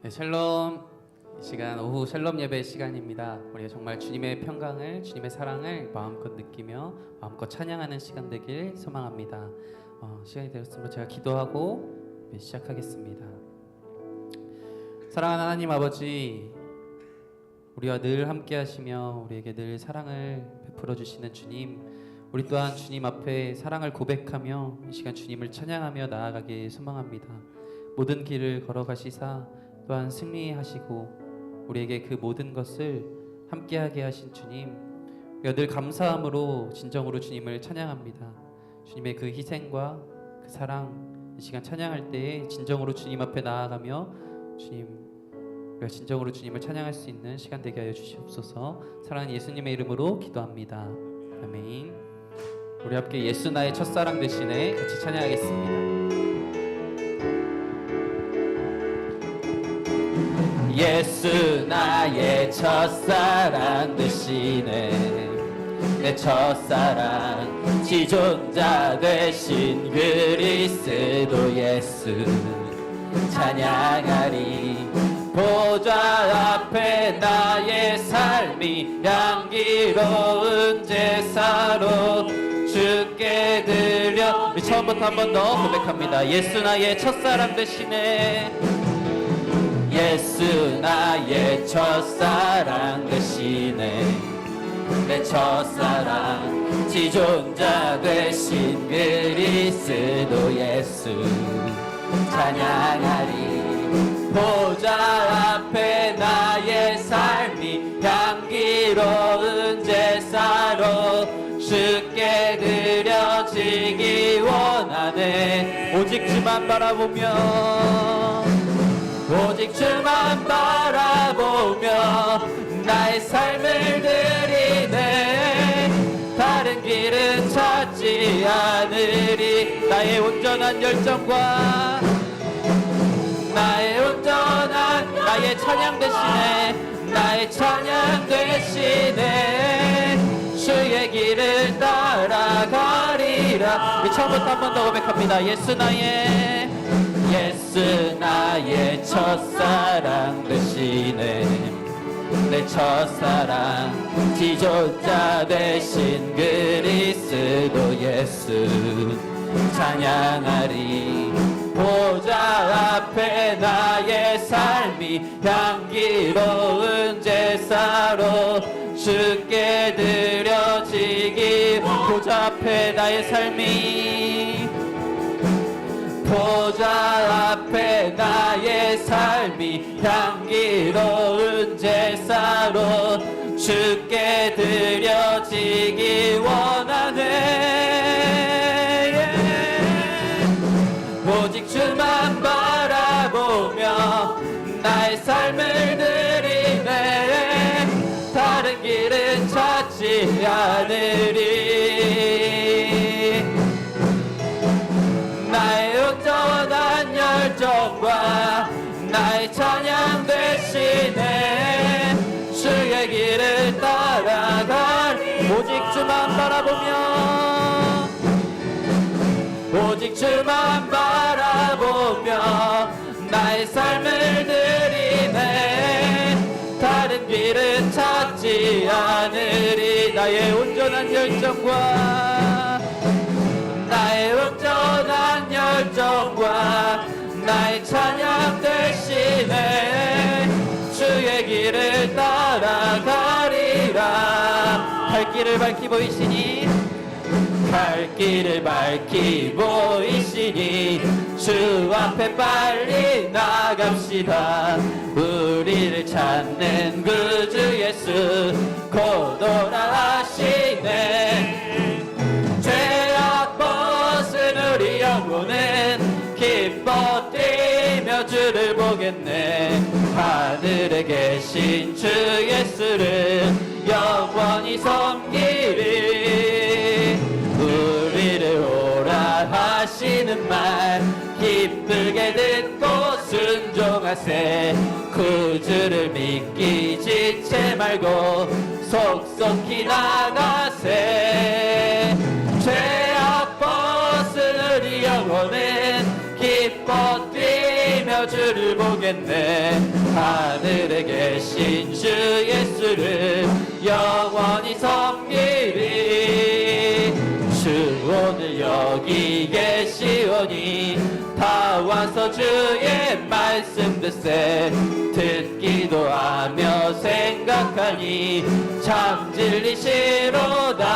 네, 샬롬. 이 시간 오후 샬롬 예배 시간입니다. 우리가 정말 주님의 평강을, 주님의 사랑을 마음껏 느끼며 마음껏 찬양하는 시간 되길 소망합니다. 시간이 되었으므로 제가 기도하고 시작하겠습니다. 사랑하는 하나님 아버지, 우리와 늘 함께 하시며 우리에게 늘 사랑을 베풀어 주시는 주님, 우리 또한 주님 앞에 사랑을 고백하며 이 시간 주님을 찬양하며 나아가길 소망합니다. 모든 길을 걸어가시사 또한 승리하시고 우리에게 그 모든 것을 함께하게 하신 주님, 우리가 늘 감사함으로 진정으로 주님을 찬양합니다. 주님의 그 희생과 그 사랑, 이 시간 찬양할 때에 진정으로 주님 앞에 나아가며 주님, 우리가 진정으로 주님을 찬양할 수 있는 시간 되게 하여 주시옵소서. 사랑하는 예수님의 이름으로 기도합니다. 아멘. 우리 함께 예수 나의 첫사랑 되시네 같이 찬양하겠습니다. 예수 나의 첫사랑 되시네, 내 첫사랑 지존자 되신 그리스도 예수 찬양하리. 보좌 앞에 나의 삶이 향기로운 제사로 주께 드려. 우리 처음부터 한 번 더 고백합니다. 예수 나의 첫사랑 되시네, 예수 나의 첫사랑 되시네, 내 첫사랑 지존자 되신 그리스도 예수 찬양하리. 보좌 앞에 나의 삶이 향기로운 제사로 주께 드려지기 원하네. 오직 주만 바라보며, 오직 주만 바라보며 나의 삶을 드리네. 다른 길은 찾지 않으리. 나의 온전한 열정과 나의 온전한 나의 찬양 대신에, 나의 찬양 대신에 주의 길을 따라가리라. 우리 처음부터 한 번 더 고백합니다. 예수 나의 첫사랑 되시네, 내 첫사랑 지존자 되신 그리스도 예수 찬양하리. 보좌 앞에 나의 삶이 향기로운 제사로 주께 드려지기. 보좌 앞에 나의 삶이, 보좌 앞에 나의 삶이 향기로운 제사로 주께 드려지기 원하네. 오직 주만 바라보며 나의 삶을 드리네. 다른 길은 찾지 않으리. 나의 온전한 열정과 나의 찬양 대신에 주의 길을 따라가리. 오직 주만 바라보며, 오직 주만 바라보며 나의 삶을 드리네. 다른 길은 찾지 않으리. 나의 온전한 열정과 나의 온전한 열정과 나의 찬양 대신에 주의 길을 따라가리라. 갈 길을 밝히 보이시니, 갈 길을 밝히 보이시니 주 앞에 빨리 나갑시다. 우리를 찾는 구주 예수 곧 오라 하시네. 죄악 벗은 우리 영혼은 기뻐 뛰며 주를 보겠네. 하늘에 계신 주 예수를 영원히 섬기리. 우리를 오라 하시는 말 기쁘게 듣고 순종하세. 구주를 믿기 지체 말고 속속히 나가세. 죄악 벗은 우리 영혼은 기뻐 뛰며 드리며 주를 보겠네. 하늘에 계신 주 예수를 영원히 섬기리. 주 오늘 여기 계시오니 다 와서 주의 말씀 듣세. 듣기도 하며 생각하니 참 진리시로다.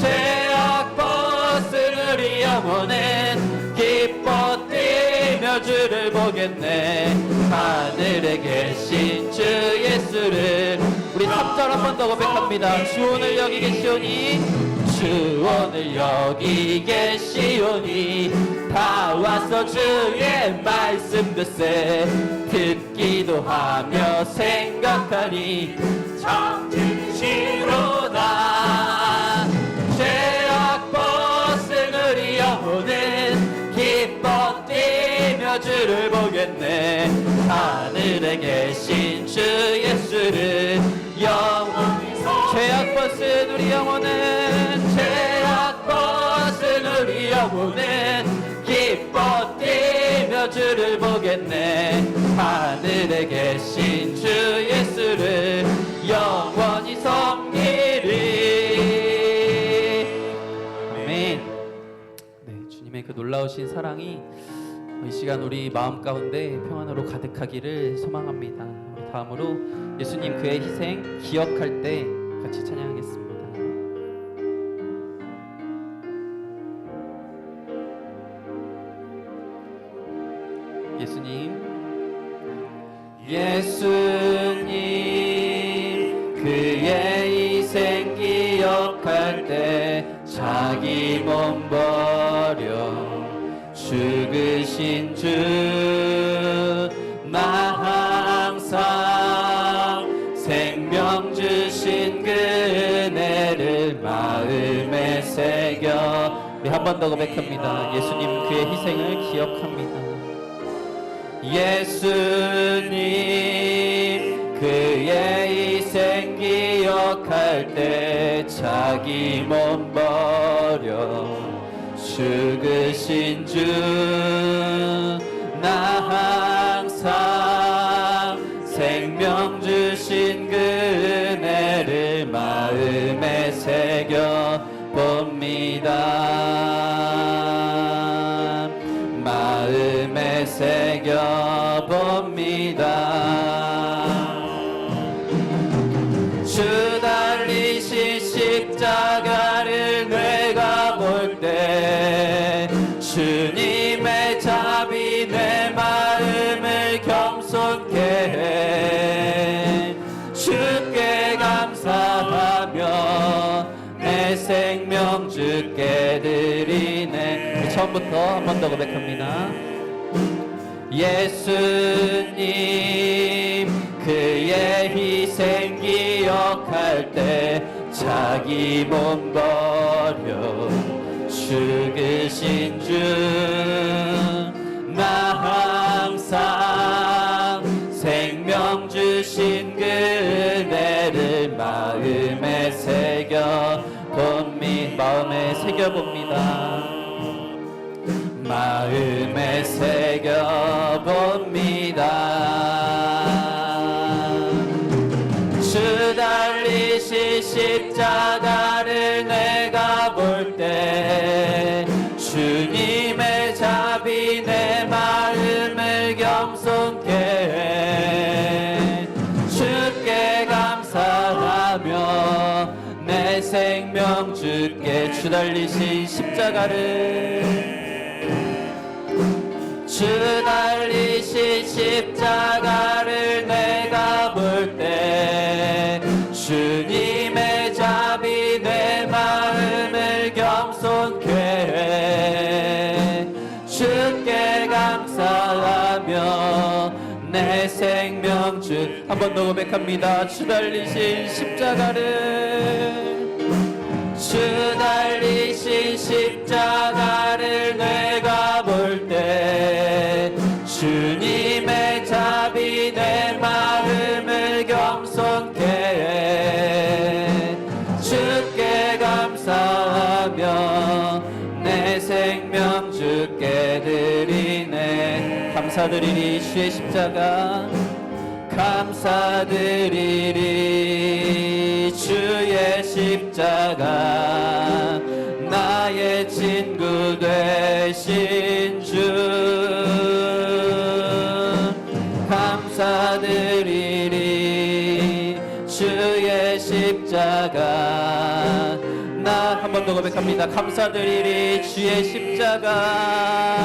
죄악 벗은 우리 영혼은 기뻐 뛰며 주를 보겠네. 하늘에 계신 주 예수를 우리 3절 한 번 더 고백합니다. 주 오늘 여기 계시오니 주 오늘 여기 계시오니 다 와서 주의 말씀 듣세. 듣기도 하며 생각하니 참 진리시로다. 죄악 벗은 우리 영혼은 기뻐 뛰며 주를 보겠네. 하늘에 계신 주 예수를 영원히 죄악 벗은 우리 영혼은 죄악 벗은 우리 영혼은 기뻐 뛰며 주를 보겠네. 하늘에 계신 주 예수를 영원히 섬기리. 아멘. 네, 주님의 그 놀라우신 사랑이 이 시간 우리 마음 가운데 평안으로 가득하기를 소망합니다. 우리 다음으로 예수님 그의 희생 기억할 때 같이 찬양하겠습니다. 예수님 그의 희생 기억할 때 자기 몸 버려 죽으신 주 나 항상 생명 주신 그 은혜를 마음에 새겨. 우리 한 번 더 고백합니다. 예수님 그의 희생을 기억합니다. 예수님 그의 희생 기억할 때 자기 몸 버려 죽으신 주 나 항상 생명 주신 그 은혜를 마음에 새겨 봅니다. 마음에 새겨 봅니다. 주 달리신 십자가를 내가 볼 때 주님의 자비 내 마음을 겸손케 해. 주께 감사하며 내 생명 주께 드리네. 처음부터 한 번 더 고백합니다. 예수님 그의 희생 기억할 때 자기 몸 버려 죽으신 주 나 항상 생명 주신 그 은혜를 마음에 새겨 봅니다. 마음에 새겨 봅니다. 마음에 새겨 봅니다. 주 달리신 십자가를 내가 볼 때 주님의 자비 내 마음을 겸손케 해. 주께 감사하며 내 생명 주께. 주 달리신 십자가를 주 달리신 십자가를 내가 볼 때 주님의 자비 내 마음을 겸손케 해. 주께 감사하며 내 생명 주. 한 번 더 고백합니다. 주 달리신 십자가를 주 달리신 십자가를 내가 볼 때 주님의 자비 내 마음을 겸손케 해. 주께 감사하며 내 생명 주께 드리네. 감사드리리 주의 십자가 감사드리리 주의 십자가 나의 친구 되신 주 감사드리리 주의 십자가 나 한 번 더 고백합니다. 감사드리리 주의 십자가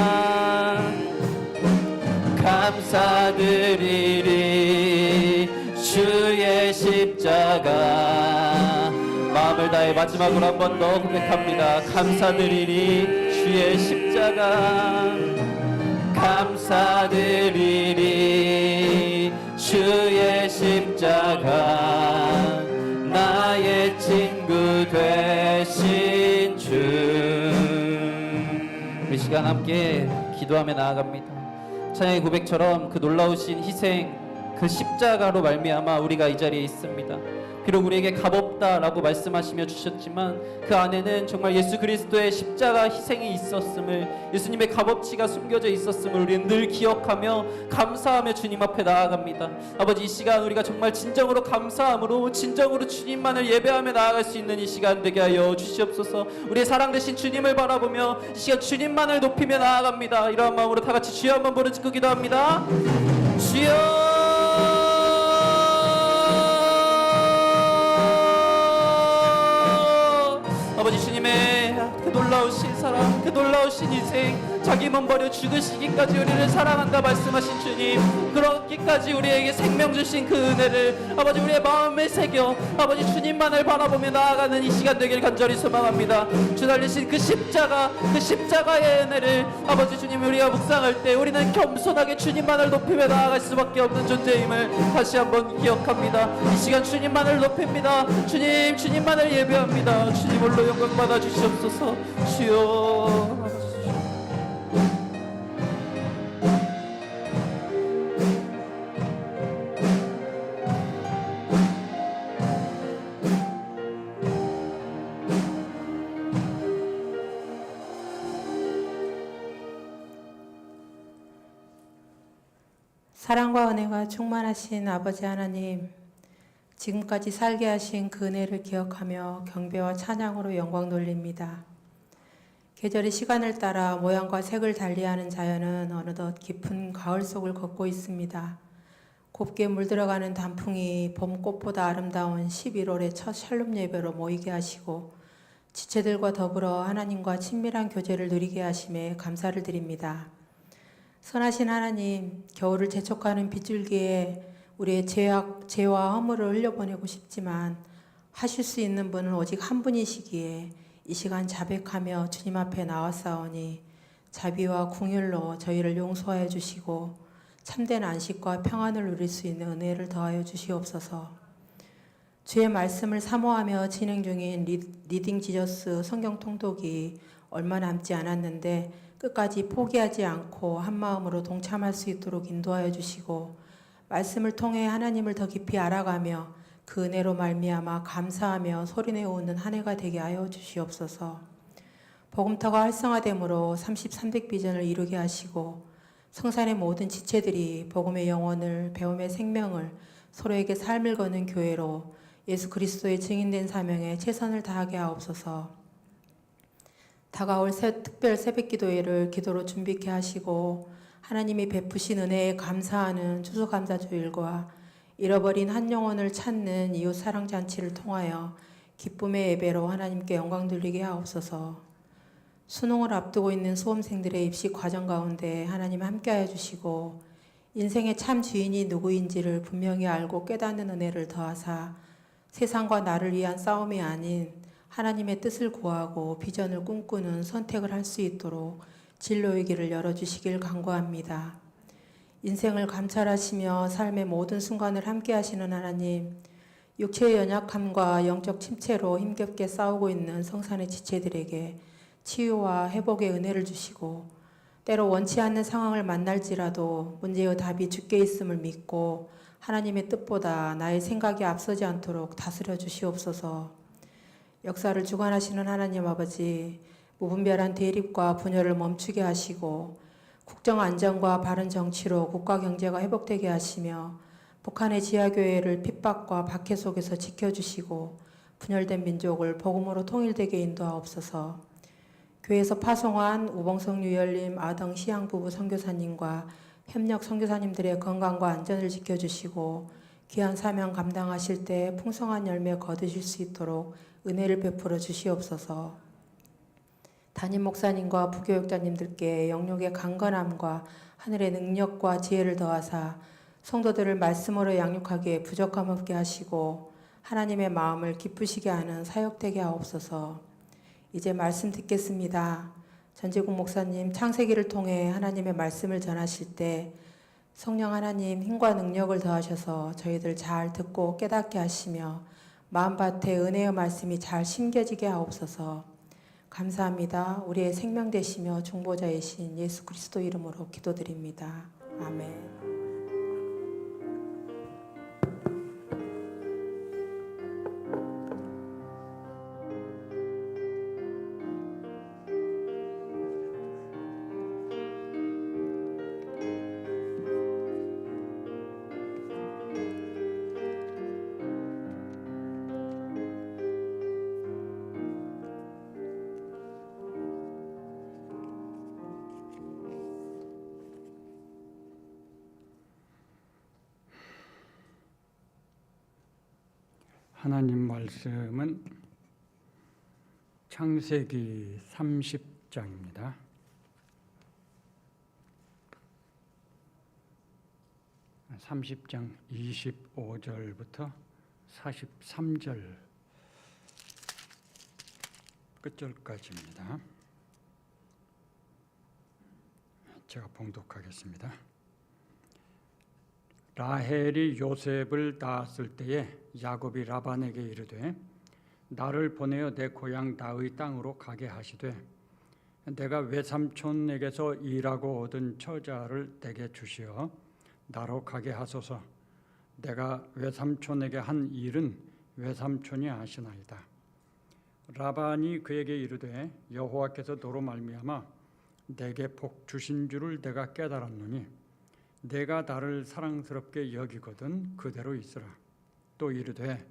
감사드리리 주의 십자가 마음을 다해 마지막으로 한 번 더 고백합니다. 감사드리리 주의 십자가 감사드리리 주의 십자가 나의 친구 되신 주. 이 시간 함께 기도하며 나아갑니다. 찬양의 고백처럼 그 놀라우신 희생, 그 십자가로 말미암아 우리가 이 자리에 있습니다. 비록 우리에게 값없다라고 말씀하시며 주셨지만 그 안에는 정말 예수 그리스도의 십자가 희생이 있었음을, 예수님의 값어치가 숨겨져 있었음을 우리는 늘 기억하며 감사하며 주님 앞에 나아갑니다. 아버지, 이 시간 우리가 정말 진정으로 감사함으로 진정으로 주님만을 예배하며 나아갈 수 있는 이 시간 되게 하여 주시옵소서. 우리의 사랑 되신 주님을 바라보며 이 시간 주님만을 높이며 나아갑니다. 이러한 마음으로 다 같이 주여 한번 부르짖고 기도합니다. 주여 아버지, 주님의 그 놀라우신 사랑, 그 놀라우신 희생, 자기 몸 버려 죽으시기까지 우리를 사랑한다 말씀하신 주님, 그렇기까지 우리에게 생명 주신 그 은혜를 아버지 우리의 마음에 새겨 아버지 주님만을 바라보며 나아가는 이 시간 되길 간절히 소망합니다. 주 달리신 그 십자가, 그 십자가의 은혜를 아버지 주님 우리가 묵상할 때 우리는 겸손하게 주님만을 높이며 나아갈 수밖에 없는 존재임을 다시 한번 기억합니다. 이 시간 주님만을 높입니다. 주님, 주님만을 예배합니다. 주님 홀로 영광 받아 주시옵소서. 주여 사랑과 은혜가 충만하신 아버지 하나님, 지금까지 살게 하신 그 은혜를 기억하며 경배와 찬양으로 영광 돌립니다. 계절의 시간을 따라 모양과 색을 달리하는 자연은 어느덧 깊은 가을 속을 걷고 있습니다. 곱게 물들어가는 단풍이 봄꽃보다 아름다운 11월의 첫 샬롬 예배로 모이게 하시고 지체들과 더불어 하나님과 친밀한 교제를 누리게 하심에 감사를 드립니다. 선하신 하나님, 겨울을 재촉하는 빗줄기에 우리의 죄와 허물을 흘려보내고 싶지만 하실 수 있는 분은 오직 한 분이시기에 이 시간 자백하며 주님 앞에 나왔사오니 자비와 긍휼로 저희를 용서하여 주시고 참된 안식과 평안을 누릴 수 있는 은혜를 더하여 주시옵소서. 주의 말씀을 사모하며 진행 중인 리딩 지저스 성경 통독이 얼마 남지 않았는데 끝까지 포기하지 않고 한마음으로 동참할 수 있도록 인도하여 주시고 말씀을 통해 하나님을 더 깊이 알아가며 그 은혜로 말미암아 감사하며 소리내어 웃는 한 해가 되게 하여 주시옵소서. 복음터가 활성화됨으로 3300 비전을 이루게 하시고 성산의 모든 지체들이 복음의 영혼을, 배움의 생명을, 서로에게 삶을 거는 교회로 예수 그리스도의 증인된 사명에 최선을 다하게 하옵소서. 다가올 특별 새벽기도회를 기도로 준비케 하시고 하나님이 베푸신 은혜에 감사하는 추수감사주일과 잃어버린 한 영혼을 찾는 이웃 사랑잔치를 통하여 기쁨의 예배로 하나님께 영광 돌리게 하옵소서. 수능을 앞두고 있는 수험생들의 입시 과정 가운데 하나님 함께하여 주시고 인생의 참 주인이 누구인지를 분명히 알고 깨닫는 은혜를 더하사 세상과 나를 위한 싸움이 아닌 하나님의 뜻을 구하고 비전을 꿈꾸는 선택을 할 수 있도록 진로의 길을 열어주시길 간구합니다. 인생을 감찰하시며 삶의 모든 순간을 함께 하시는 하나님, 육체의 연약함과 영적 침체로 힘겹게 싸우고 있는 성산의 지체들에게 치유와 회복의 은혜를 주시고 때로 원치 않는 상황을 만날지라도 문제의 답이 주께 있음을 믿고 하나님의 뜻보다 나의 생각이 앞서지 않도록 다스려 주시옵소서. 역사를 주관하시는 하나님 아버지, 무분별한 대립과 분열을 멈추게 하시고 국정 안정과 바른 정치로 국가 경제가 회복되게 하시며 북한의 지하교회를 핍박과 박해 속에서 지켜주시고 분열된 민족을 복음으로 통일되게 인도하옵소서. 교회에서 파송한 우봉성 유열님, 아등 시향부부 선교사님과 협력 선교사님들의 건강과 안전을 지켜주시고 귀한 사명 감당하실 때 풍성한 열매 거두실 수 있도록 은혜를 베풀어 주시옵소서. 담임 목사님과 부교육자님들께 영육의 강건함과 하늘의 능력과 지혜를 더하사 성도들을 말씀으로 양육하기에 부족함 없게 하시고 하나님의 마음을 기쁘시게 하는 사역되게 하옵소서. 이제 말씀 듣겠습니다. 전재국 목사님 창세기를 통해 하나님의 말씀을 전하실 때 성령 하나님 힘과 능력을 더하셔서 저희들 잘 듣고 깨닫게 하시며 마음밭에 은혜의 말씀이 잘 심겨지게 하옵소서. 감사합니다. 우리의 생명 되시며 중보자이신 예수 그리스도 이름으로 기도드립니다. 아멘. 하나님 말씀은 창세기 30장입니다. 30장 25절부터 43절 끝절까지입니다. 제가 봉독하겠습니다. 라헬이 요셉을 낳았을 때에 야곱이 라반에게 이르되 나를 보내어 내 고향 나의 땅으로 가게 하시되 내가 외삼촌에게서 일하고 얻은 처자를 내게 주시어 나로 가게 하소서. 내가 외삼촌에게 한 일은 외삼촌이 아시나이다. 라반이 그에게 이르되 여호와께서 너로 말미암아 내게 복 주신 줄을 내가 깨달았노니 내가 나를 사랑스럽게 여기거든 그대로 있으라. 또 이르되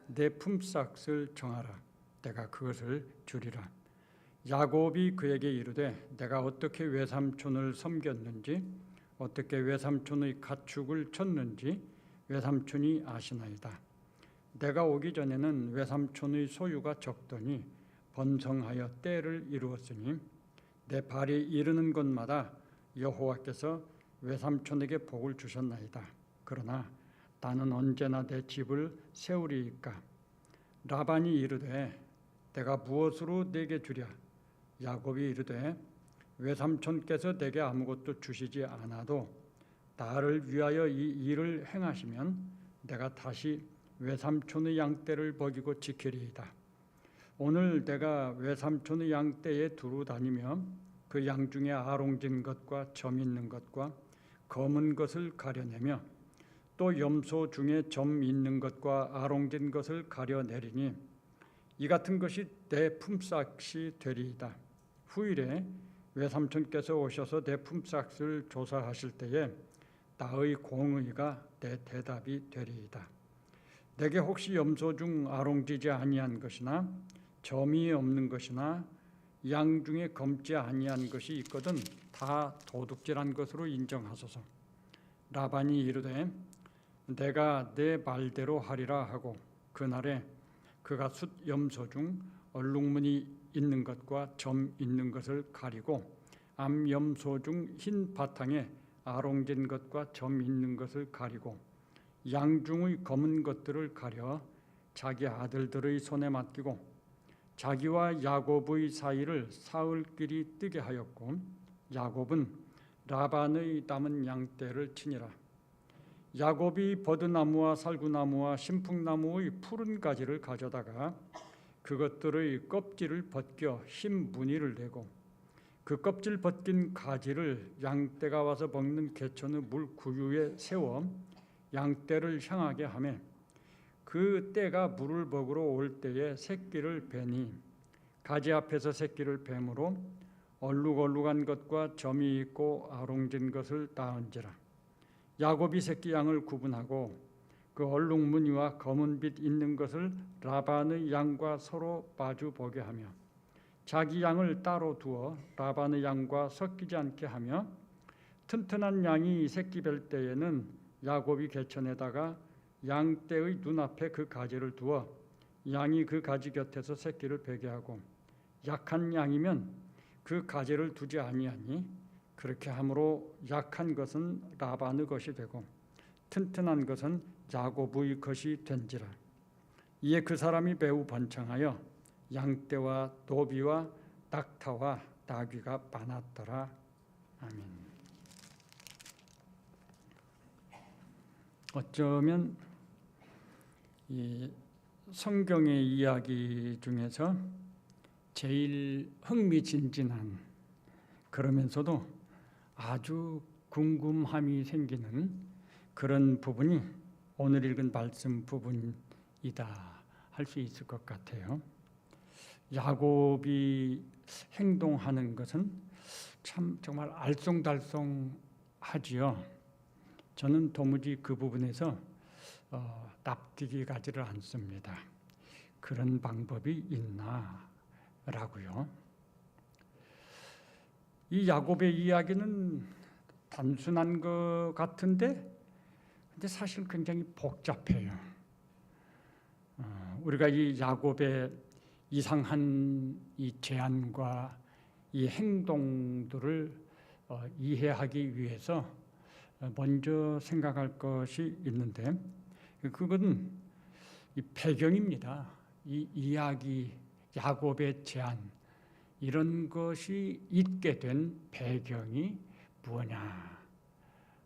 내 품삯을 정하라. 내가 그것을 주리라. 야곱이 그에게 이르되 내가 어떻게 외삼촌을 섬겼는지 어떻게 외삼촌의 가축을 쳤는지 외삼촌이 아시나이다. 내가 오기 전에는 외삼촌의 소유가 적더니 번성하여 때를 이루었으니 내 발이 이르는 곳마다 여호와께서 외삼촌에게 복을 주셨나이다. 그러나 나는 언제나 내 집을 세우리이까. 라반이 이르되 내가 무엇으로 내게 주랴. 야곱이 이르되 외삼촌께서 내게 아무것도 주시지 않아도 나를 위하여 이 일을 행하시면 내가 다시 외삼촌의 양떼를 먹이고 지키리이다. 오늘 내가 외삼촌의 양떼에 두루 다니며 그 양 중에 아롱진 것과 점 있는 것과 검은 것을 가려내며 또 염소 중에 점 있는 것과 아롱진 것을 가려내리니 이 같은 것이 내 품삯이 되리이다. 후일에 외삼촌께서 오셔서 내 품삯을 조사하실 때에 나의 공의가 내 대답이 되리이다. 내게 혹시 염소 중 아롱지지 아니한 것이나 점이 없는 것이나 양 중에 검지 아니한 것이 있거든 다 도둑질한 것으로 인정하소서. 라반이 이르되 내가 내 말대로 하리라 하고 그날에 그가 숫 염소 중 얼룩무늬 있는 것과 점 있는 것을 가리고 암 염소 중 흰 바탕에 아롱진 것과 점 있는 것을 가리고 양 중의 검은 것들을 가려 자기 아들들의 손에 맡기고 자기와 야곱의 사이를 사흘길이 뜨게 하였고 야곱은 라반의 남은 양떼를 치니라. 야곱이 버드나무와 살구나무와 신풍나무의 푸른 가지를 가져다가 그것들의 껍질을 벗겨 흰 무늬를 내고 그 껍질 벗긴 가지를 양떼가 와서 먹는 개천의 물 구유에 세워 양떼를 향하게 하며 그 떼가 물을 먹으러 올 때에 새끼를 베니 가지 앞에서 새끼를 뱀으로 얼룩얼룩한 것과 점이 있고 아롱진 것을 다 얹으라. 야곱이 새끼 양을 구분하고 그 얼룩 무늬와 검은 빛 있는 것을 라반의 양과 서로 마주 보게 하며 자기 양을 따로 두어 라반의 양과 섞이지 않게 하며 튼튼한 양이 새끼 뵐 때에는 야곱이 개천에다가 양떼의 눈앞에 그 가지를 두어 양이 그 가지 곁에서 새끼를 베게 하고 약한 양이면 그 가지를 두지 아니하니 그렇게 함으로 약한 것은 라반의 것이 되고 튼튼한 것은 야곱의 것이 된지라. 이에 그 사람이 매우 번창하여 양떼와 노비와 낙타와 나귀가 많았더라. 아멘. 어쩌면 이 성경의 이야기 중에서 제일 흥미진진한, 그러면서도 아주 궁금함이 생기는 그런 부분이 오늘 읽은 말씀 부분이다 할 수 있을 것 같아요. 야곱이 행동하는 것은 참 정말 알쏭달쏭하지요. 저는 도무지 그 부분에서 납득이 가지를 않습니다. 그런 방법이 있나라고요. 이 야곱의 이야기는 단순한 것 같은데 근데 사실 굉장히 복잡해요. 우리가 이 야곱의 이상한 이 제안과 이 행동들을 이해하기 위해서 먼저 생각할 것이 있는데 그건 이 배경입니다. 이 이야기, 야곱의 제안 이런 것이 있게 된 배경이 뭐냐?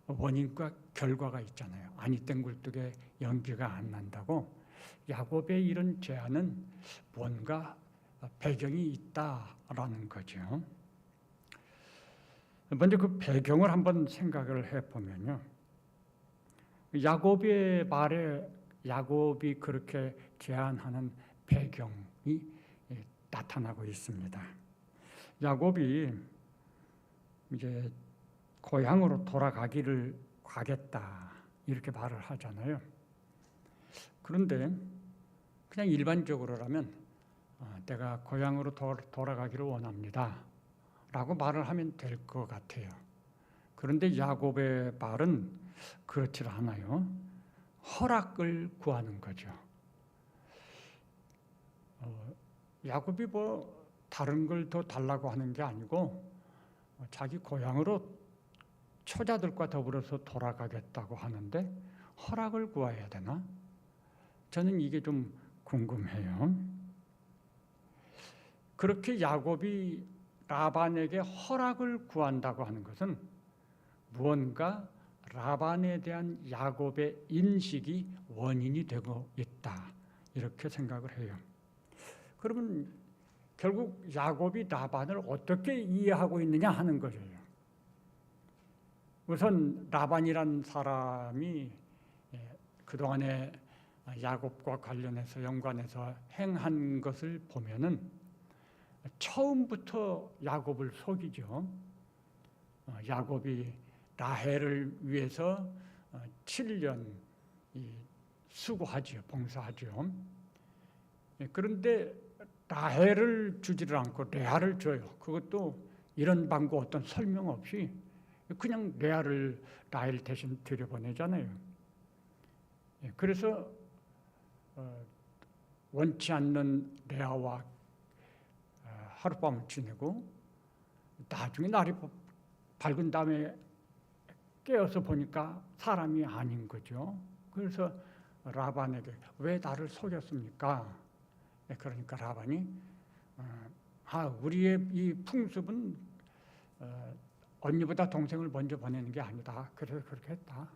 원인과 결과가 있잖아요. 아니 땐 굴뚝에 연기가 안 난다고. 야곱의 이런 제안은 뭔가 배경이 있다라는 거죠. 먼저 그 배경을 한번 생각을 해보면요. 야곱의 말에 야곱이 그렇게 제안하는 배경이 나타나고 있습니다. 야곱이 이제 고향으로 가겠다 이렇게 말을 하잖아요. 그런데 그냥 일반적으로라면 내가 고향으로 돌아가기를 원합니다 라고 말을 하면 될 것 같아요. 그런데 야곱의 말은 그렇지 않아요. 허락을 구하는 거죠. 야곱이 뭐 다른 걸 더 달라고 하는 게 아니고 자기 고향으로 처자들과 더불어서 돌아가겠다고 하는데 허락을 구해야 되나? 저는 이게 좀 궁금해요. 그렇게 야곱이 라반에게 허락을 구한다고 하는 것은 무언가 라반에 대한 야곱의 인식이 원인이 되고 있다 이렇게 생각을 해요. 그러면 결국 야곱이 라반을 어떻게 이해하고 있느냐 하는 거예요. 우선 라반이란 사람이 그동안에 야곱과 관련해서 연관해서 행한 것을 보면은 처음부터 야곱을 속이죠. 야곱이 라헬을 위해서 7년 수고하죠. 봉사하죠. 그런데 라헬을 주지를 않고 레아를 줘요. 그것도 이런 방법 어떤 설명 없이 그냥 라헬 대신 들여보내잖아요. 그래서 원치 않는 레아와 하룻밤을 지내고 나중에 날이 밝은 다음에 깨어서 보니까 사람이 아닌 거죠. 그래서 라반에게 왜 나를 속였습니까? 그러니까 라반이 우리의 이 풍습은 언니보다 동생을 먼저 보내는 게 아니다. 그래서 그렇게 했다.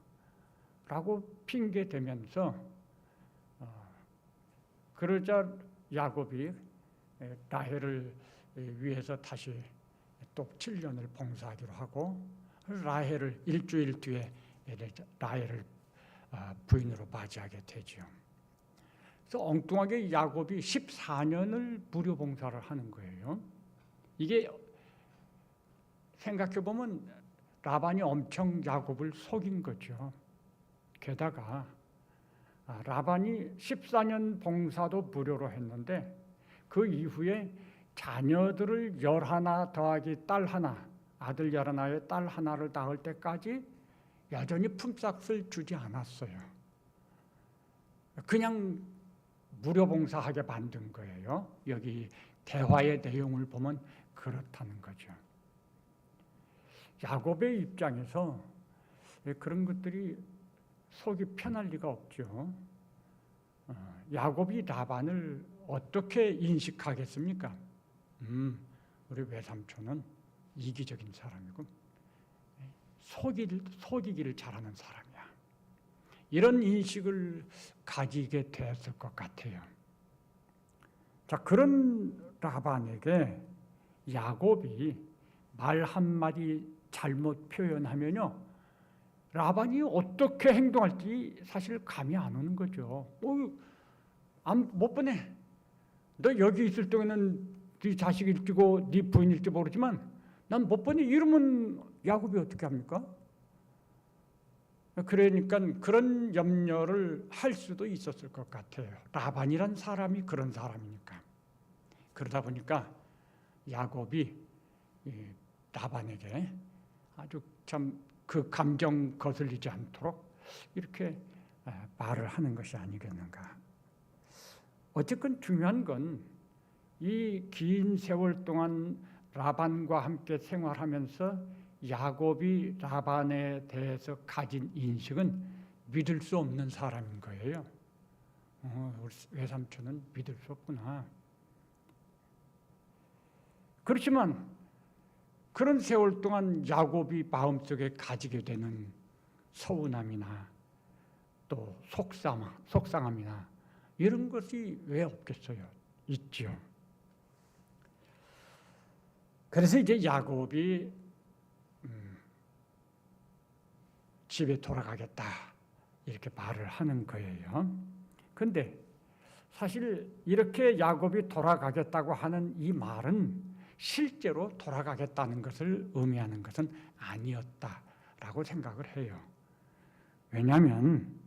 라고 핑계 대면서 그러자 야곱이 라헬을 위해서 다시 또 7년을 봉사하기로 하고 라헬을 일주일 뒤에 라헬을 부인으로 맞이하게 되죠. 그래서 엉뚱하게 야곱이 14년을 무료 봉사를 하는 거예요. 이게 생각해 보면 라반이 엄청 야곱을 속인 거죠. 게다가 라반이 14년 봉사도 무료로 했는데 그 이후에 자녀들을 11 더하기 딸 하나, 아들 11에 딸 하나를 낳을 때까지 여전히 품삯을 주지 않았어요. 그냥 무료 봉사하게 만든 거예요. 여기 대화의 내용을 보면 그렇다는 거죠. 야곱의 입장에서 그런 것들이 속이 편할 리가 없죠. 야곱이 라반을 어떻게 인식하겠습니까? 우리 외삼촌은 이기적인 사람이고 속이기를 잘하는 사람이야. 이런 인식을 가지게 되었을 것 같아요. 자, 그런 라반에게 야곱이 말 한마디 잘못 표현하면요, 라반이 어떻게 행동할지 사실 감이 안 오는 거죠. 못 보내. 너 여기 있을 동안은 네 자식일지고 네 부인일지 모르지만 난 못 보내. 이러면 야곱이 어떻게 합니까? 그러니까 그런 염려를 할 수도 있었을 것 같아요. 라반이란 사람이 그런 사람이니까. 그러다 보니까 야곱이 라반에게 아주 참 그 감정 거슬리지 않도록 이렇게 말을 하는 것이 아니겠는가. 어쨌건 중요한 건 이 긴 세월 동안 라반과 함께 생활하면서 야곱이 라반에 대해서 가진 인식은 믿을 수 없는 사람인 거예요. 우리 외삼촌은 믿을 수 없구나. 그렇지만 그런 세월 동안 야곱이 마음속에 가지게 되는 서운함이나 또 속상함이나 이런 것이 왜 없겠어요? 있죠. 그래서 이제 야곱이 집에 돌아가겠다 이렇게 말을 하는 거예요. 그런데 사실 이렇게 야곱이 돌아가겠다고 하는 이 말은 실제로 돌아가겠다는 것을 의미하는 것은 아니었다라고 생각을 해요. 왜냐하면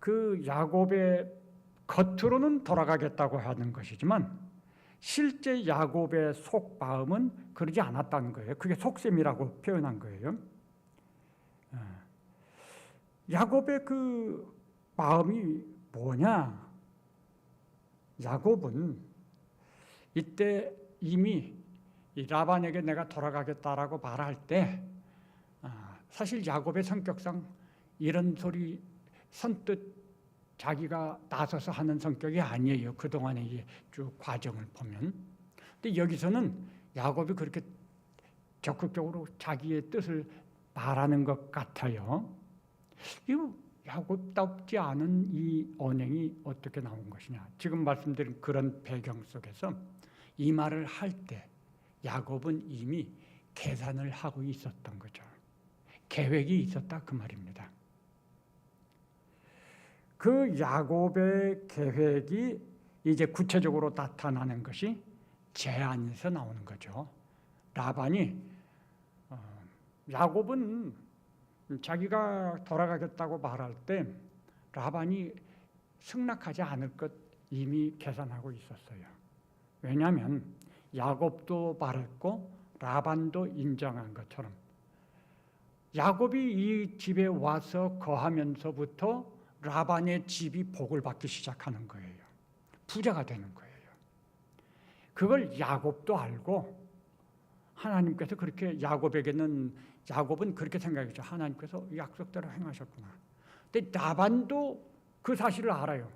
그 야곱의 겉으로는 돌아가겠다고 하는 것이지만 실제 야곱의 속마음은 그러지 않았다는 거예요. 그게 속셈이라고 표현한 거예요. 야곱의 그 마음이 뭐냐? 야곱은 이때 이미 이 라반에게 내가 돌아가겠다라고 말할 때 사실 야곱의 성격상 이런 소리 선뜻 자기가 나서서 하는 성격이 아니에요. 그동안의 쭉 과정을 보면. 근데 여기서는 야곱이 그렇게 적극적으로 자기의 뜻을 말하는 것 같아요. 이 야곱답지 않은 이 언행이 어떻게 나온 것이냐. 지금 말씀드린 그런 배경 속에서 이 말을 할 때 야곱은 이미 계산을 하고 있었던 거죠. 계획이 있었다 그 말입니다. 그 야곱의 계획이 이제 구체적으로 나타나는 것이 제안에서 나오는 거죠. 라반이 야곱은 자기가 돌아가겠다고 말할 때 라반이 승낙하지 않을 것 이미 계산하고 있었어요. 왜냐하면 야곱도 말했고 라반도 인정한 것처럼 야곱이 이 집에 와서 거하면서부터 라반의 집이 복을 받기 시작하는 거예요. 부자가 되는 거예요. 그걸 야곱도 알고 하나님께서 그렇게 야곱은 그렇게 생각했죠. 하나님께서 약속대로 행하셨구나. 근데 라반도 그 사실을 알아요.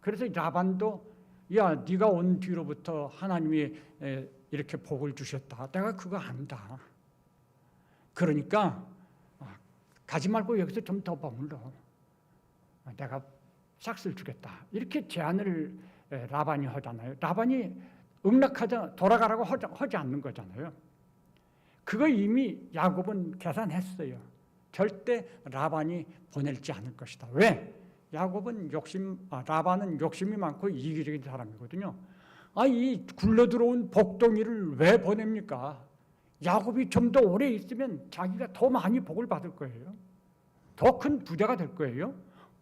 그래서 라반도 야, 네가 온 뒤로부터 하나님이 이렇게 복을 주셨다. 내가 그거 안다. 그러니까 가지 말고 여기서 좀 더 머물러. 내가 싹쓸 주겠다. 이렇게 제안을 라반이 하잖아요. 라반이 응낙하자 돌아가라고 하지 않는 거잖아요. 그거 이미 야곱은 계산했어요. 절대 라반이 보낼지 않을 것이다. 왜? 라반은 욕심이 많고 이기적인 사람이거든요. 이 굴러 들어온 복덩이를 왜 보냅니까? 야곱이 좀 더 오래 있으면 자기가 더 많이 복을 받을 거예요. 더 큰 부자가 될 거예요.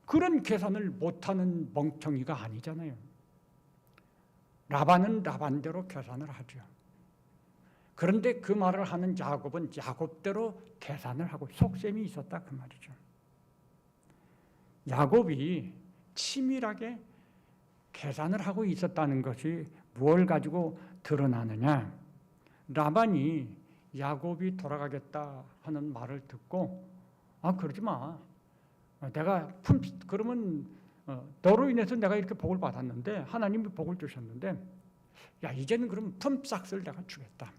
그런 계산을 못하는 멍청이가 아니잖아요. 라반은 라반대로 계산을 하죠. 그런데 그 말을 하는 야곱은 야곱대로 계산을 하고 속셈이 있었다 그 말이죠. 야곱이 치밀하게 계산을 하고 있었다는 것이 무엇을 가지고 드러나느냐? 라반이 야곱이 돌아가겠다 하는 말을 듣고 그러지 마. 내가 그러면 너로 인해서 내가 이렇게 복을 받았는데 하나님이 복을 주셨는데 야 이제는 그럼 품삯을 내가 주겠다.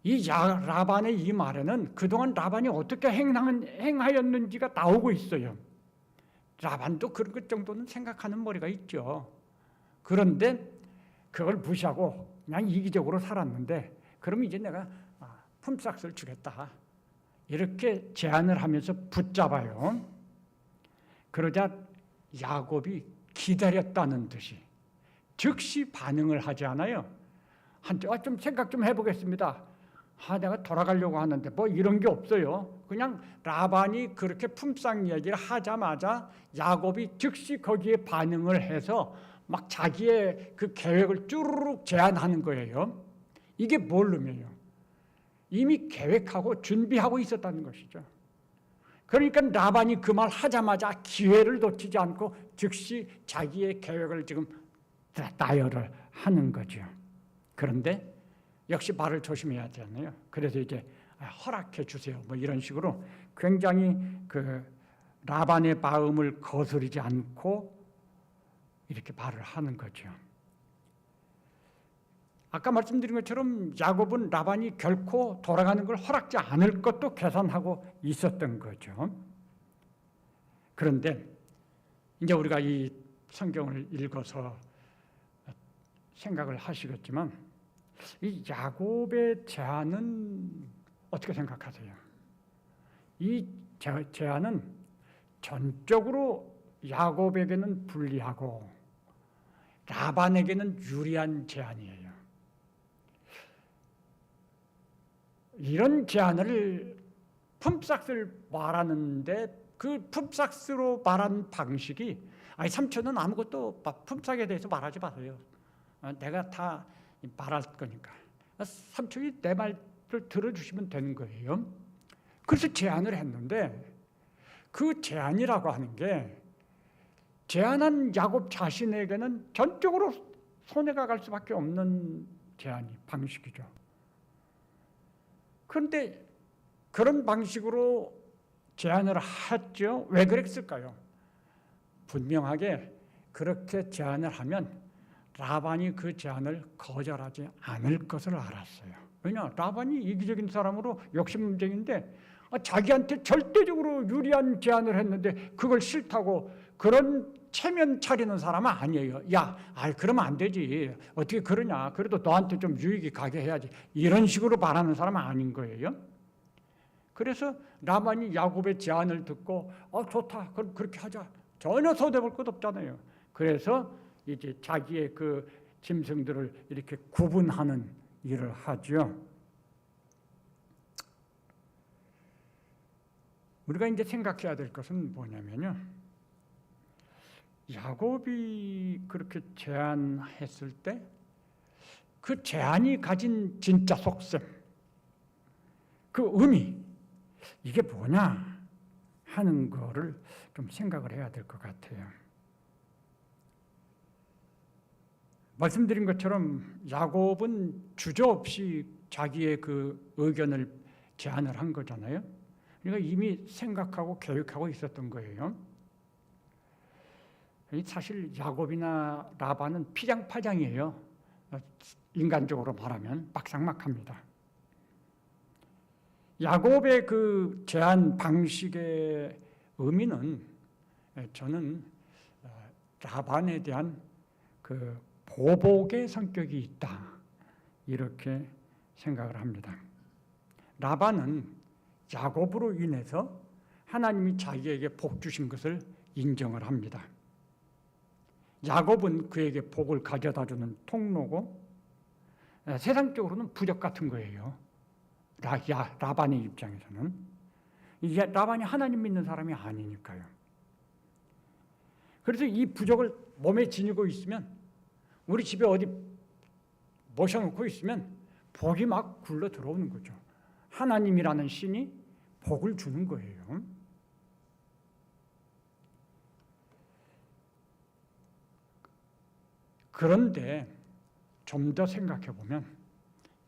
이 라반의 이 말에는 그동안 라반이 어떻게 행하였는지가 나오고 있어요. 라반도 그런 것 정도는 생각하는 머리가 있죠. 그런데 그걸 무시하고 그냥 이기적으로 살았는데 그럼 이제 내가 품삯을 주겠다. 이렇게 제안을 하면서 붙잡아요. 그러자 야곱이 기다렸다는 듯이 즉시 반응을 하지 않아요. 좀 생각 좀 해보겠습니다. 내가 돌아가려고 하는데 뭐 이런 게 없어요. 그냥 라반이 그렇게 품삯 얘기를 하자마자 야곱이 즉시 거기에 반응을 해서 막 자기의 그 계획을 쭈르륵 제안하는 거예요. 이게 뭘 의미해요? 이미 계획하고 준비하고 있었다는 것이죠. 그러니까 라반이 그 말 하자마자 기회를 놓치지 않고 즉시 자기의 계획을 지금 나열을 하는 거죠. 그런데 역시 말을 조심해야 되잖아요. 그래서 이제 허락해 주세요. 뭐 이런 식으로 굉장히 그 라반의 마음을 거스르지 않고 이렇게 말을 하는 거죠. 아까 말씀드린 것처럼 야곱은 라반이 결코 돌아가는 걸 허락지 않을 것도 계산하고 있었던 거죠. 그런데 이제 우리가 이 성경을 읽어서 생각을 하시겠지만 이 야곱의 제안은 어떻게 생각하세요? 이 제안은 전적으로 야곱에게는 불리하고 라반에게는 유리한 제안이에요. 이런 제안을 품삯을 말하는데 그 품삯으로 말한 방식이 삼촌은 아무것도 품삯에 대해서 말하지 마세요. 내가 다 말할 거니까 삼촌이 내 말을 들어주시면 되는 거예요. 그래서 제안을 했는데 그 제안이라고 하는 게 제안한 야곱 자신에게는 전적으로 손해가 갈 수밖에 없는 방식이죠. 그런데 그런 방식으로 제안을 했죠. 왜 그랬을까요? 분명하게 그렇게 제안을 하면 라반이 그 제안을 거절하지 않을 것을 알았어요. 왜냐? 라반이 이기적인 사람으로 욕심쟁인데 자기한테 절대적으로 유리한 제안을 했는데 그걸 싫다고 그런 체면 차리는 사람은 아니에요. 그러면 안 되지. 어떻게 그러냐. 그래도 너한테 좀 유익이 가게 해야지. 이런 식으로 말하는 사람은 아닌 거예요. 그래서 라반이 야곱의 제안을 듣고 좋다. 그럼 그렇게 하자. 전혀 손해볼 것 없잖아요. 그래서 이제 자기의 그 짐승들을 이렇게 구분하는 일을 하죠. 우리가 이제 생각해야 될 것은 뭐냐면요. 야곱이 그렇게 제안했을 때 그 제안이 가진 진짜 속셈, 그 의미, 이게 뭐냐 하는 거를 좀 생각을 해야 될 것 같아요. 말씀드린 것처럼 야곱은 주저없이 자기의 그 의견을 제안을 한 거잖아요. 그러니까 이미 생각하고 계획하고 있었던 거예요. 사실 야곱이나 라반은 피장파장이에요. 인간적으로 말하면 막상막합니다. 야곱의 그 제안 방식의 의미는 저는 라반에 대한 그 보복의 성격이 있다 이렇게 생각을 합니다. 라반은 야곱으로 인해서 하나님이 자기에게 복 주신 것을 인정을 합니다. 야곱은 그에게 복을 가져다주는 통로고 세상적으로는 부적 같은 거예요. 라반의 입장에서는 이게 라반이 하나님 믿는 사람이 아니니까요. 그래서 이 부적을 몸에 지니고 있으면, 우리 집에 어디 모셔놓고 있으면 복이 막 굴러 들어오는 거죠. 하나님이라는 신이 복을 주는 거예요. 그런데 좀 더 생각해 보면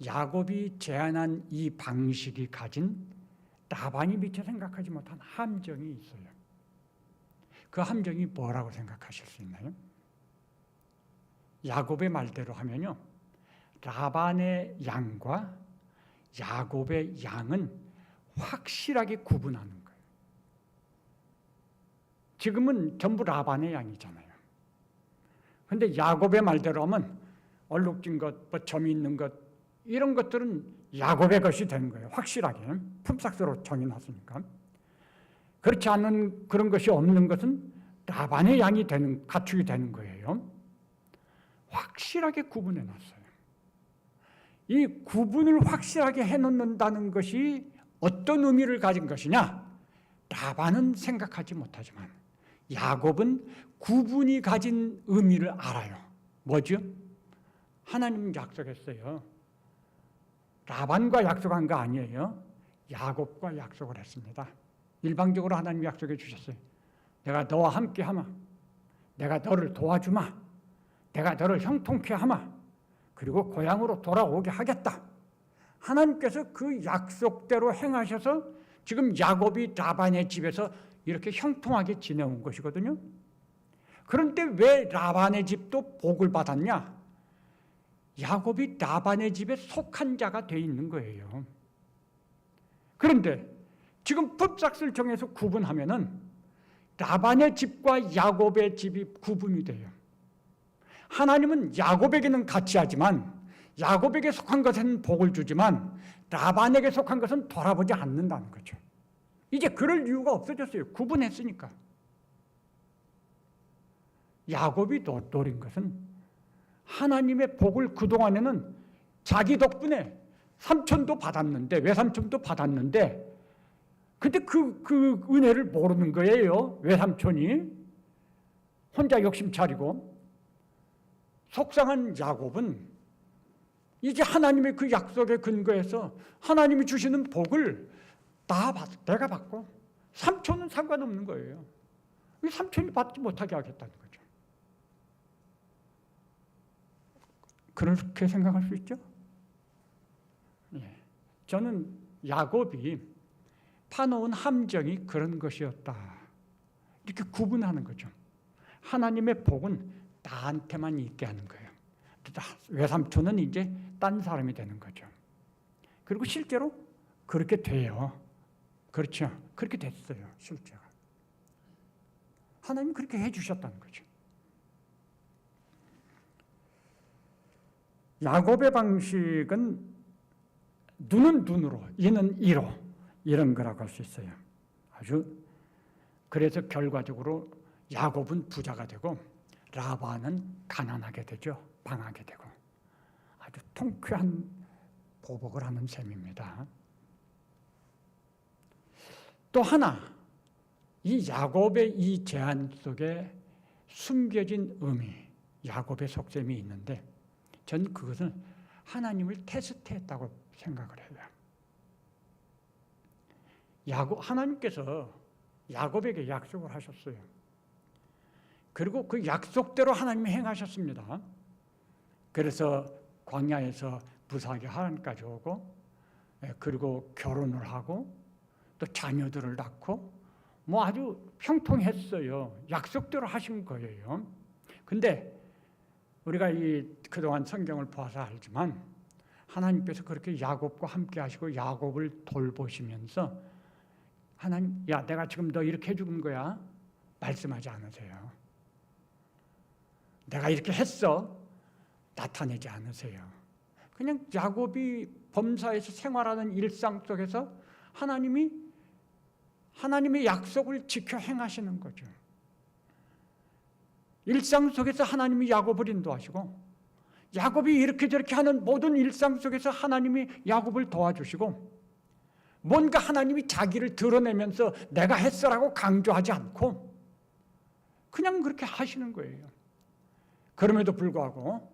야곱이 제안한 이 방식이 가진 라반이 미처 생각하지 못한 함정이 있어요. 그 함정이 뭐라고 생각하실 수 있나요? 야곱의 말대로 하면요, 라반의 양과 야곱의 양은 확실하게 구분하는 거예요. 지금은 전부 라반의 양이잖아요. 그런데 야곱의 말대로 하면 얼룩진 것, 뭐 점이 있는 것, 이런 것들은 야곱의 것이 되는 거예요. 확실하게 품삯으로 정해놨으니까. 그렇지 않은 그런 것이 없는 것은 라반의 양이 되는, 가축이 되는 거예요. 확실하게 구분해놨어요. 이 구분을 확실하게 해놓는다는 것이 어떤 의미를 가진 것이냐? 라반은 생각하지 못하지만 야곱은 구분이 가진 의미를 알아요. 뭐죠? 하나님 약속했어요. 라반과 약속한 거 아니에요. 야곱과 약속을 했습니다. 일방적으로 하나님 약속해 주셨어요. 내가 너와 함께 하마. 내가 너를 도와주마. 내가 너를 형통케 하마. 그리고 고향으로 돌아오게 하겠다. 하나님께서 그 약속대로 행하셔서 지금 야곱이 라반의 집에서 이렇게 형통하게 지내온 것이거든요. 그런데 왜 라반의 집도 복을 받았냐? 야곱이 라반의 집에 속한 자가 돼 있는 거예요. 그런데 지금 품삯을 정해서 구분하면은 라반의 집과 야곱의 집이 구분이 돼요. 하나님은 야곱에게는 같이 하지만, 야곱에게 속한 것은 복을 주지만 라반에게 속한 것은 돌아보지 않는다는 거죠. 이제 그럴 이유가 없어졌어요. 구분했으니까. 야곱이 노린 것은 하나님의 복을 그동안에는 자기 덕분에 삼촌도 받았는데, 외삼촌도 받았는데, 근데 그 은혜를 모르는 거예요. 외삼촌이 혼자 욕심 차리고. 속상한 야곱은 이제 하나님의 그 약속에 근거해서 하나님이 주시는 복을 내가 받고 삼촌은 상관없는 거예요. 삼촌이 받지 못하게 하겠다는 거죠. 그렇게 생각할 수 있죠? 예. 저는 야곱이 파놓은 함정이 그런 것이었다, 이렇게 구분하는 거죠. 하나님의 복은 나한테만 있게 하는 거예요. 외삼촌은 이제 딴 사람이 되는 거죠. 그리고 실제로 그렇게 돼요. 그렇죠. 그렇게 됐어요. 실제로. 하나님 그렇게 해주셨다는 거죠. 야곱의 방식은 눈은 눈으로, 이는 이로, 이런 거라고 할 수 있어요. 아주, 그래서 결과적으로 야곱은 부자가 되고 라반은 가난하게 되죠. 방하게 되고. 아주 통쾌한 보복을 하는 셈입니다. 또 하나, 이 야곱의 이 제안 속에 숨겨진 의미, 야곱의 속셈이 있는데, 전 그것은 하나님을 테스트했다고 생각을 해요. 하나님께서 야곱에게 약속을 하셨어요. 그리고 그 약속대로 하나님이 행하셨습니다. 그래서 광야에서 무사하게 하나님까지 오고, 그리고 결혼을 하고, 또 자녀들을 낳고, 뭐 아주 형통했어요. 약속대로 하신 거예요. 근데 우리가 그동안 성경을 봐서 알지만 하나님께서 그렇게 야곱과 함께 하시고 야곱을 돌보시면서 하나님, 야, 내가 지금 너 이렇게 해주는 거야, 말씀하지 않으세요. 내가 이렇게 했어, 나타내지 않으세요. 그냥 야곱이 범사에서 생활하는 일상 속에서 하나님의 약속을 지켜 행하시는 거죠. 일상 속에서 하나님이 야곱을 인도하시고, 야곱이 이렇게 저렇게 하는 모든 일상 속에서 하나님이 야곱을 도와주시고, 뭔가 하나님이 자기를 드러내면서 내가 했어라고 강조하지 않고 그냥 그렇게 하시는 거예요. 그럼에도 불구하고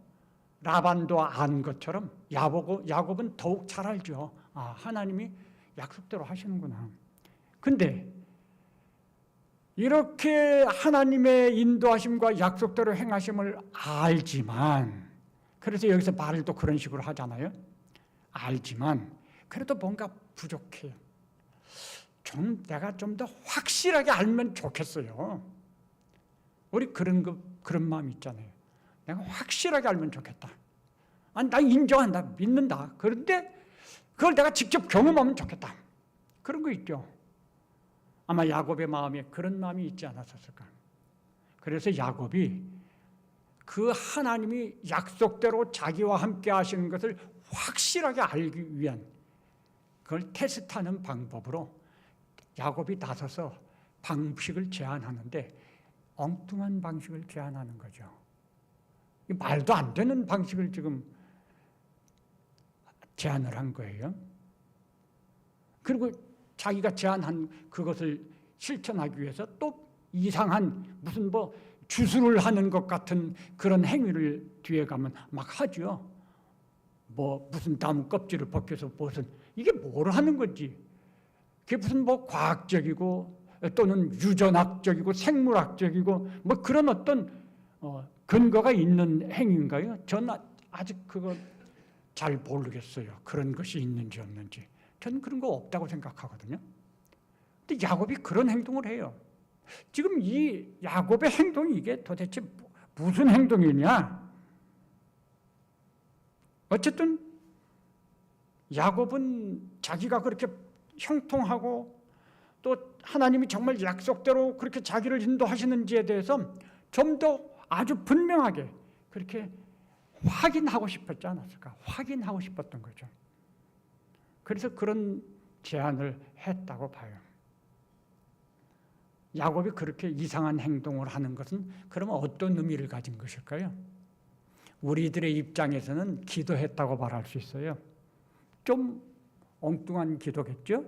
라반도 안 것처럼 야곱은 더욱 잘 알죠. 아, 하나님이 약속대로 하시는구나. 근데 이렇게 하나님의 인도하심과 약속대로 행하심을 알지만, 그래서 여기서 말을 또 그런 식으로 하잖아요. 알지만 그래도 뭔가 부족해요. 내가 좀 더 확실하게 알면 좋겠어요. 우리 그런 마음 있잖아요. 내가 확실하게 알면 좋겠다. 아니, 나 인정한다, 믿는다. 그런데 그걸 내가 직접 경험하면 좋겠다. 그런 거 있죠. 아마 야곱의 마음에 그런 마음이 있지 않았을까. 그래서 야곱이 그 하나님이 약속대로 자기와 함께 하시는 것을 확실하게 알기 위한 그걸 테스트하는 방법으로 야곱이 나서서 방식을 제안하는데 엉뚱한 방식을 제안하는 거죠. 말도 안 되는 방식을 지금 제안을 한 거예요. 그리고 자기가 제안한 그것을 실천하기 위해서 또 이상한 무슨 주술을 하는 것 같은 그런 행위를 뒤에 가면 막 하죠. 무슨 나무 껍질을 벗겨서 이게 뭘 하는 건지, 그게 무슨 과학적이고 또는 유전학적이고 생물학적이고 그런 어떤 근거가 있는 행위인가요? 저는 아직 그거 잘 모르겠어요. 그런 것이 있는지 없는지. 저는 그런 거 없다고 생각하거든요. 근데 야곱이 그런 행동을 해요. 지금 이 야곱의 행동이 이게 도대체 무슨 행동이냐? 어쨌든 야곱은 자기가 그렇게 형통하고 또 하나님이 정말 약속대로 그렇게 자기를 인도하시는지에 대해서 좀 더 아주 분명하게 그렇게 확인하고 싶었지 않았을까? 확인하고 싶었던 거죠. 그래서 그런 제안을 했다고 봐요. 야곱이 그렇게 이상한 행동을 하는 것은 그러면 어떤 의미를 가진 것일까요? 우리들의 입장에서는 기도했다고 말할 수 있어요. 좀 엉뚱한 기도겠죠?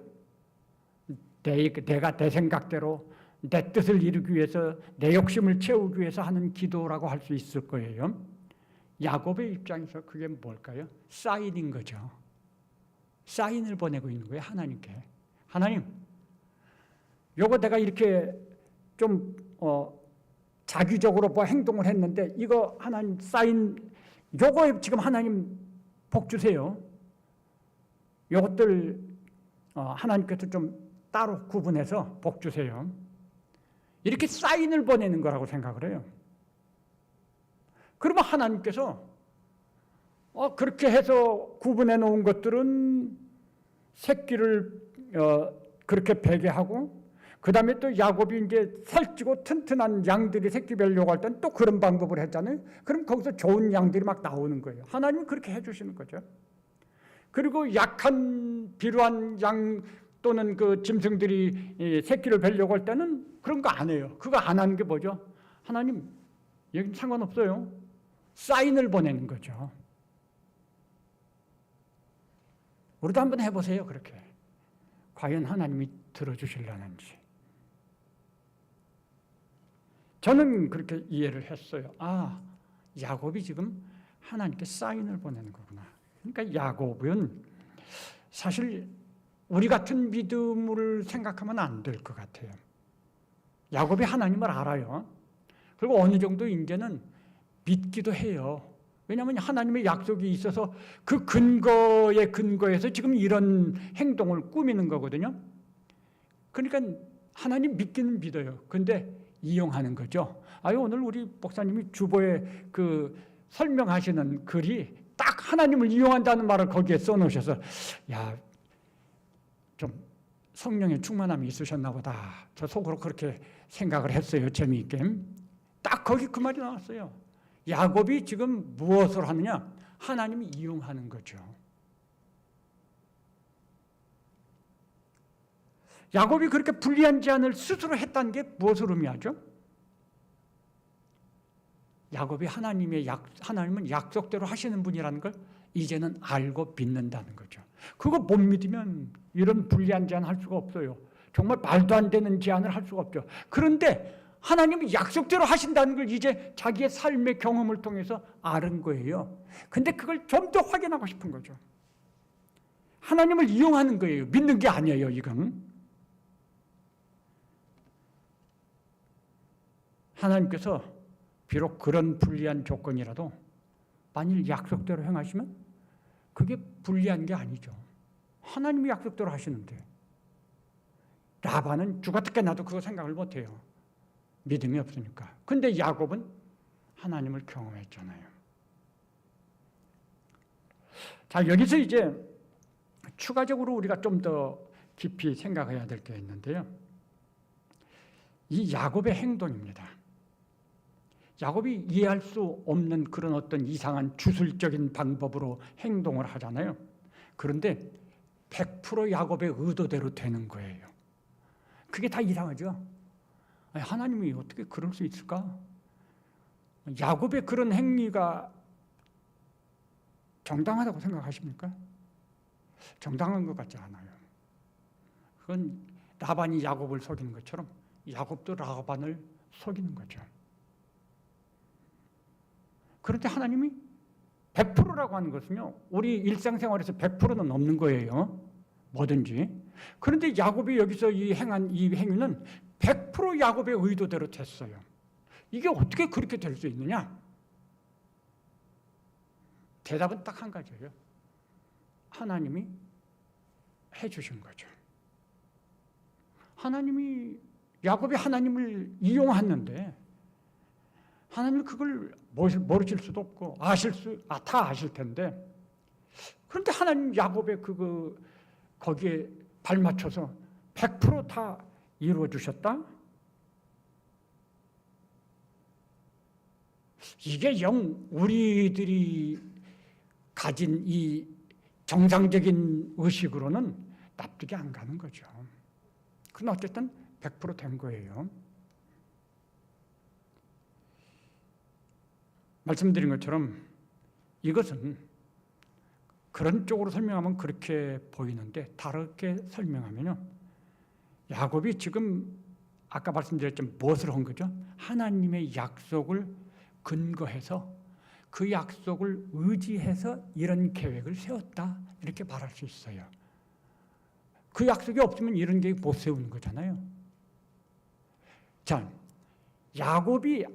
내가 내 생각대로 내 뜻을 이루기 위해서 내 욕심을 채우기 위해서 하는 기도라고 할 수 있을 거예요. 야곱의 입장에서 그게 뭘까요? 사인인 거죠. 사인을 보내고 있는 거예요, 하나님께. 하나님, 요거 내가 이렇게 좀 자기적으로 행동을 했는데 이거 하나님 사인, 요거에 지금 하나님 복 주세요. 요것들 하나님께서 좀 따로 구분해서 복 주세요. 이렇게 사인을 보내는 거라고 생각을 해요. 그러면 하나님께서 그렇게 해서 구분해 놓은 것들은 새끼를 그렇게 베게 하고, 그 다음에 또 야곱이 이제 살찌고 튼튼한 양들이 새끼 뵈려고 할 때는 또 그런 방법을 했잖아요. 그럼 거기서 좋은 양들이 막 나오는 거예요. 하나님은 그렇게 해주시는 거죠. 그리고 약한 비루한 양 또는 그 짐승들이 새끼를 뵈려고 할 때는 그런 거 안 해요. 그거 안 하는 게 뭐죠? 하나님, 여긴 상관없어요. 사인을 보내는 거죠. 우리도 한번 해보세요. 그렇게. 과연 하나님이 들어주실려는지. 저는 그렇게 이해를 했어요. 야곱이 지금 하나님께 사인을 보내는 거구나. 그러니까 야곱은 사실 우리 같은 믿음을 생각하면 안 될 것 같아요. 야곱이 하나님을 알아요. 그리고 어느 정도 이제는 믿기도 해요. 왜냐하면 하나님의 약속이 있어서 그 근거에서 지금 이런 행동을 꾸미는 거거든요. 그러니까 하나님 믿기는 믿어요. 근데 이용하는 거죠. 오늘 우리 목사님이 주보에 그 설명하시는 글이 딱 하나님을 이용한다는 말을 거기에 써놓으셔서 좀 성령의 충만함이 있으셨나 보다. 저 속으로 그렇게 생각을 했어요. 재미있게. 딱 거기 그 말이 나왔어요. 야곱이 지금 무엇을 하느냐? 하나님이 이용하는 거죠. 야곱이 그렇게 불리한 제안을 스스로 했다는 게 무엇을 의미하죠? 야곱이 하나님은 약속대로 하시는 분이라는 걸 이제는 알고 믿는다는 거죠. 그거 못 믿으면 이런 불리한 제안 할 수가 없어요. 정말 말도 안 되는 제안을 할 수가 없죠. 그런데 하나님이 약속대로 하신다는 걸 이제 자기의 삶의 경험을 통해서 아는 거예요. 근데 그걸 좀 더 확인하고 싶은 거죠. 하나님을 이용하는 거예요. 믿는 게 아니에요, 이건. 하나님께서 비록 그런 불리한 조건이라도 만일 약속대로 행하시면 그게 불리한 게 아니죠. 하나님이 약속대로 하시는데 라반은 죽었다 나도 그거 생각을 못해요. 믿음이 없으니까. 근데 야곱은 하나님을 경험했잖아요. 자, 여기서 이제 추가적으로 우리가 좀 더 깊이 생각해야 될 게 있는데요. 이 야곱의 행동입니다. 야곱이 이해할 수 없는 그런 어떤 이상한 주술적인 방법으로 행동을 하잖아요. 그런데 100% 야곱의 의도대로 되는 거예요. 그게 다 이상하죠. 아니, 하나님이 어떻게 그럴 수 있을까? 야곱의 그런 행위가 정당하다고 생각하십니까? 정당한 것 같지 않아요. 그건 라반이 야곱을 속이는 것처럼 야곱도 라반을 속이는 거죠. 그런데 하나님이 100%라고 하는 것은요, 우리 일상생활에서 100%는 없는 거예요. 뭐든지. 그런데 야곱이 여기서 행한 이 행위는 100% 야곱의 의도대로 됐어요. 이게 어떻게 그렇게 될 수 있느냐? 대답은 딱 한 가지예요. 하나님이 해주신 거죠. 야곱이 하나님을 이용했는데 하나님은 그걸 모르실 수도 없고 다 아실 텐데, 그런데 하나님 야곱의 거기에 발맞춰서 100% 다 이루어 주셨다? 이게 영 우리들이 가진 이 정상적인 의식으로는 납득이 안 가는 거죠. 그건 어쨌든 100% 된 거예요. 말씀드린 것처럼 이것은 그런 쪽으로 설명하면 그렇게 보이는데 다르게 설명하면요, 야곱이 지금 아까 말씀드렸지만 무엇을 한 거죠? 하나님의 약속을 근거해서 그 약속을 의지해서 이런 계획을 세웠다, 이렇게 말할 수 있어요. 그 약속이 없으면 이런 계획 못 세우는 거잖아요. 자, 야곱이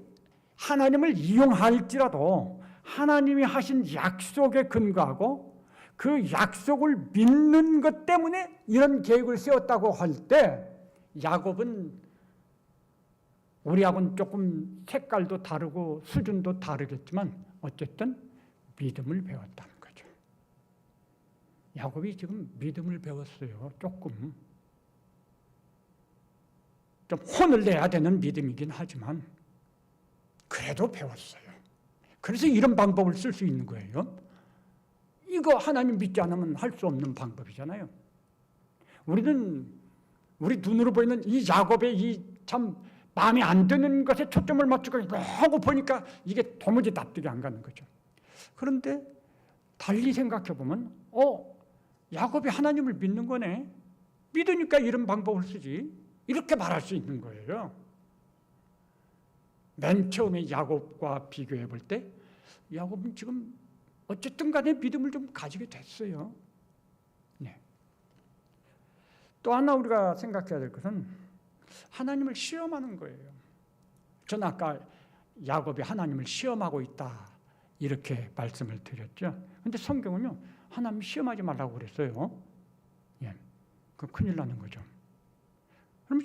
하나님을 이용할지라도 하나님이 하신 약속에 근거하고 그 약속을 믿는 것 때문에 이런 계획을 세웠다고 할 때, 야곱은 우리하고는 조금 색깔도 다르고 수준도 다르겠지만 어쨌든 믿음을 배웠다는 거죠. 야곱이 지금 믿음을 배웠어요. 조금 좀 혼을 내야 되는 믿음이긴 하지만 그래도 배웠어요. 그래서 이런 방법을 쓸 수 있는 거예요. 이거 하나님 믿지 않으면 할 수 없는 방법이잖아요. 우리는 우리 눈으로 보이는 이 야곱의 이 참 마음에 안 드는 것에 초점을 맞추고 하고 보니까 이게 도무지 납득이 안 가는 거죠. 그런데 달리 생각해 보면 야곱이 하나님을 믿는 거네. 믿으니까 이런 방법을 쓰지. 이렇게 말할 수 있는 거예요. 맨 처음에 야곱과 비교해 볼 때 야곱은 지금 어쨌든 간에 믿음을 좀 가지게 됐어요. 네. 또 하나 우리가 생각해야 될 것은 하나님을 시험하는 거예요. 저는 아까 야곱이 하나님을 시험하고 있다, 이렇게 말씀을 드렸죠. 그런데 성경은요, 하나님 시험하지 말라고 그랬어요. 예. 그 큰일 나는 거죠. 그럼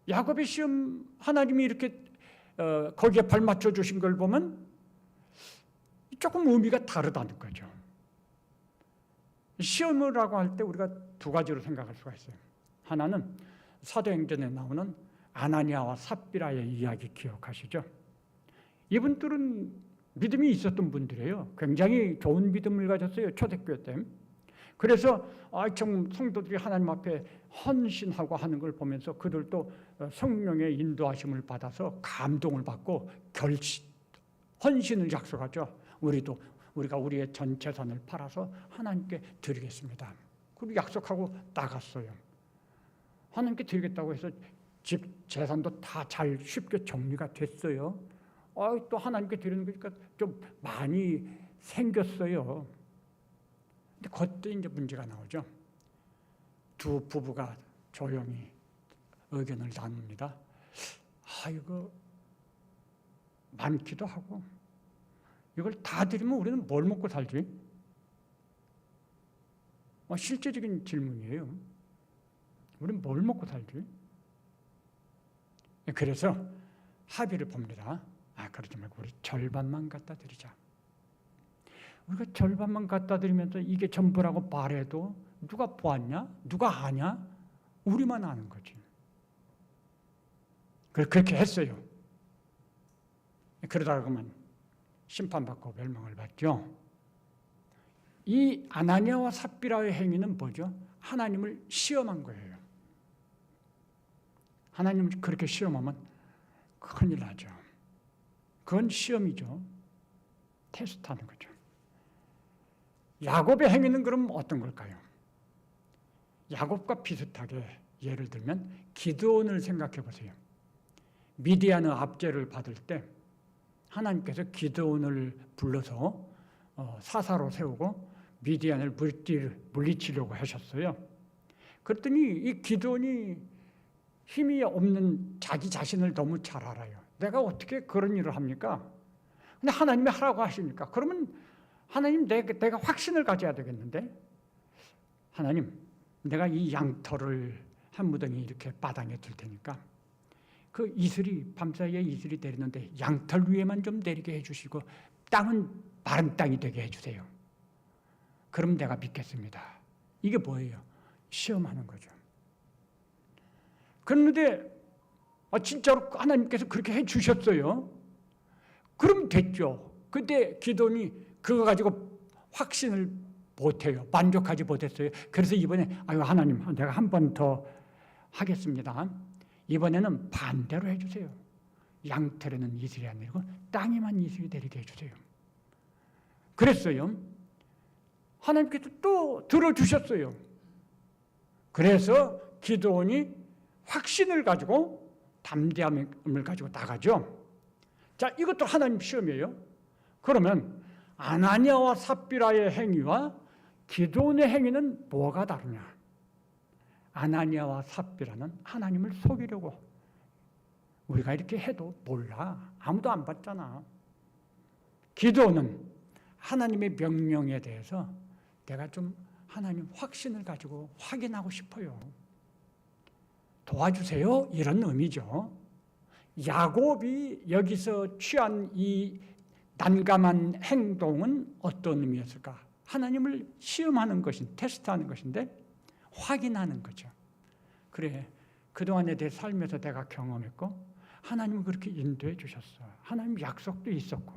야곱의 시험, 하나님이 이렇게 거기에 발맞춰 주신 걸 보면 조금 의미가 다르다는 거죠. 시험이라고 할 때 우리가 두 가지로 생각할 수가 있어요. 하나는 사도행전에 나오는 아나니아와 삽비라의 이야기 기억하시죠? 이분들은 믿음이 있었던 분들이에요. 굉장히 좋은 믿음을 가졌어요, 초대교회 때. 그래서 참 성도들이 하나님 앞에 헌신하고 하는 걸 보면서 그들도 성령의 인도하심을 받아서 감동을 받고 헌신을 약속하죠. 우리도 우리가 우리의 전 재산을 팔아서 하나님께 드리겠습니다. 그리고 약속하고 나갔어요. 하나님께 드리겠다고 해서 집 재산도 다 잘 쉽게 정리가 됐어요. 또 하나님께 드리는 거니까 좀 많이 생겼어요. 근데 그때 이제 문제가 나오죠. 두 부부가 조용히 의견을 나눕니다. 이거 많기도 하고 이걸 다 드리면 우리는 뭘 먹고 살지? 실제적인 질문이에요. 우리는 뭘 먹고 살지? 그래서 합의를 봅니다. 그러지 말고 우리 절반만 갖다 드리자. 우리가 절반만 갖다 드리면서 이게 전부라고 말해도 누가 보았냐? 누가 아냐? 우리만 아는 거지. 그렇게 했어요. 그러다가 그만 심판받고 멸망을 받죠. 이 아나니아와 삽비라의 행위는 뭐죠? 하나님을 시험한 거예요. 하나님을 그렇게 시험하면 큰일 나죠. 그건 시험이죠. 테스트하는 거죠. 야곱의 행위는 그럼 어떤 걸까요? 야곱과 비슷하게 예를 들면 기드온을 생각해 보세요. 미디안의 압제를 받을 때 하나님께서 기드온을 불러서 사사로 세우고 미디안을 물리치려고 하셨어요. 그랬더니 이 기드온이 힘이 없는 자기 자신을 너무 잘 알아요. 내가 어떻게 그런 일을 합니까? 근데 하나님이 하라고 하시니까 그러면 하나님 내가 확신을 가져야 되겠는데 하나님 내가 이 양털을 한 무덩이 이렇게 바닥에 둘 테니까 그 이슬이 밤사이에 이슬이 내리는데 양털 위에만 좀 내리게 해주시고 땅은 마른 땅이 되게 해주세요. 그럼 내가 믿겠습니다. 이게 뭐예요? 시험하는 거죠. 그런데 진짜로 하나님께서 그렇게 해주셨어요. 그럼 됐죠. 근데 기도니 그거 가지고 확신을 못해요. 만족하지 못했어요. 그래서 이번에 하나님 내가 한 번 더 하겠습니다. 이번에는 반대로 해주세요. 양털에는 이슬이 안 내리고 땅에만 이슬이 내리게 해주세요. 그랬어요. 하나님께서 또 들어주셨어요. 그래서 기드온이 확신을 가지고 담대함을 가지고 나가죠. 자, 이것도 하나님 시험이에요. 그러면 아나니아와 삽비라의 행위와 기드온의 행위는 뭐가 다르냐? 아나니아와 삽비라는 하나님을 속이려고 우리가 이렇게 해도 몰라. 아무도 안 봤잖아. 기드온은 하나님의 명령에 대해서 내가 좀 하나님 확신을 가지고 확인하고 싶어요. 도와주세요. 이런 의미죠. 야곱이 여기서 취한 이 난감한 행동은 어떤 의미였을까? 하나님을 시험하는 것인, 테스트하는 것인데 확인하는 거죠. 그래, 그동안에 내 삶에서 내가 경험했고 하나님은 그렇게 인도해 주셨어. 하나님 약속도 있었고.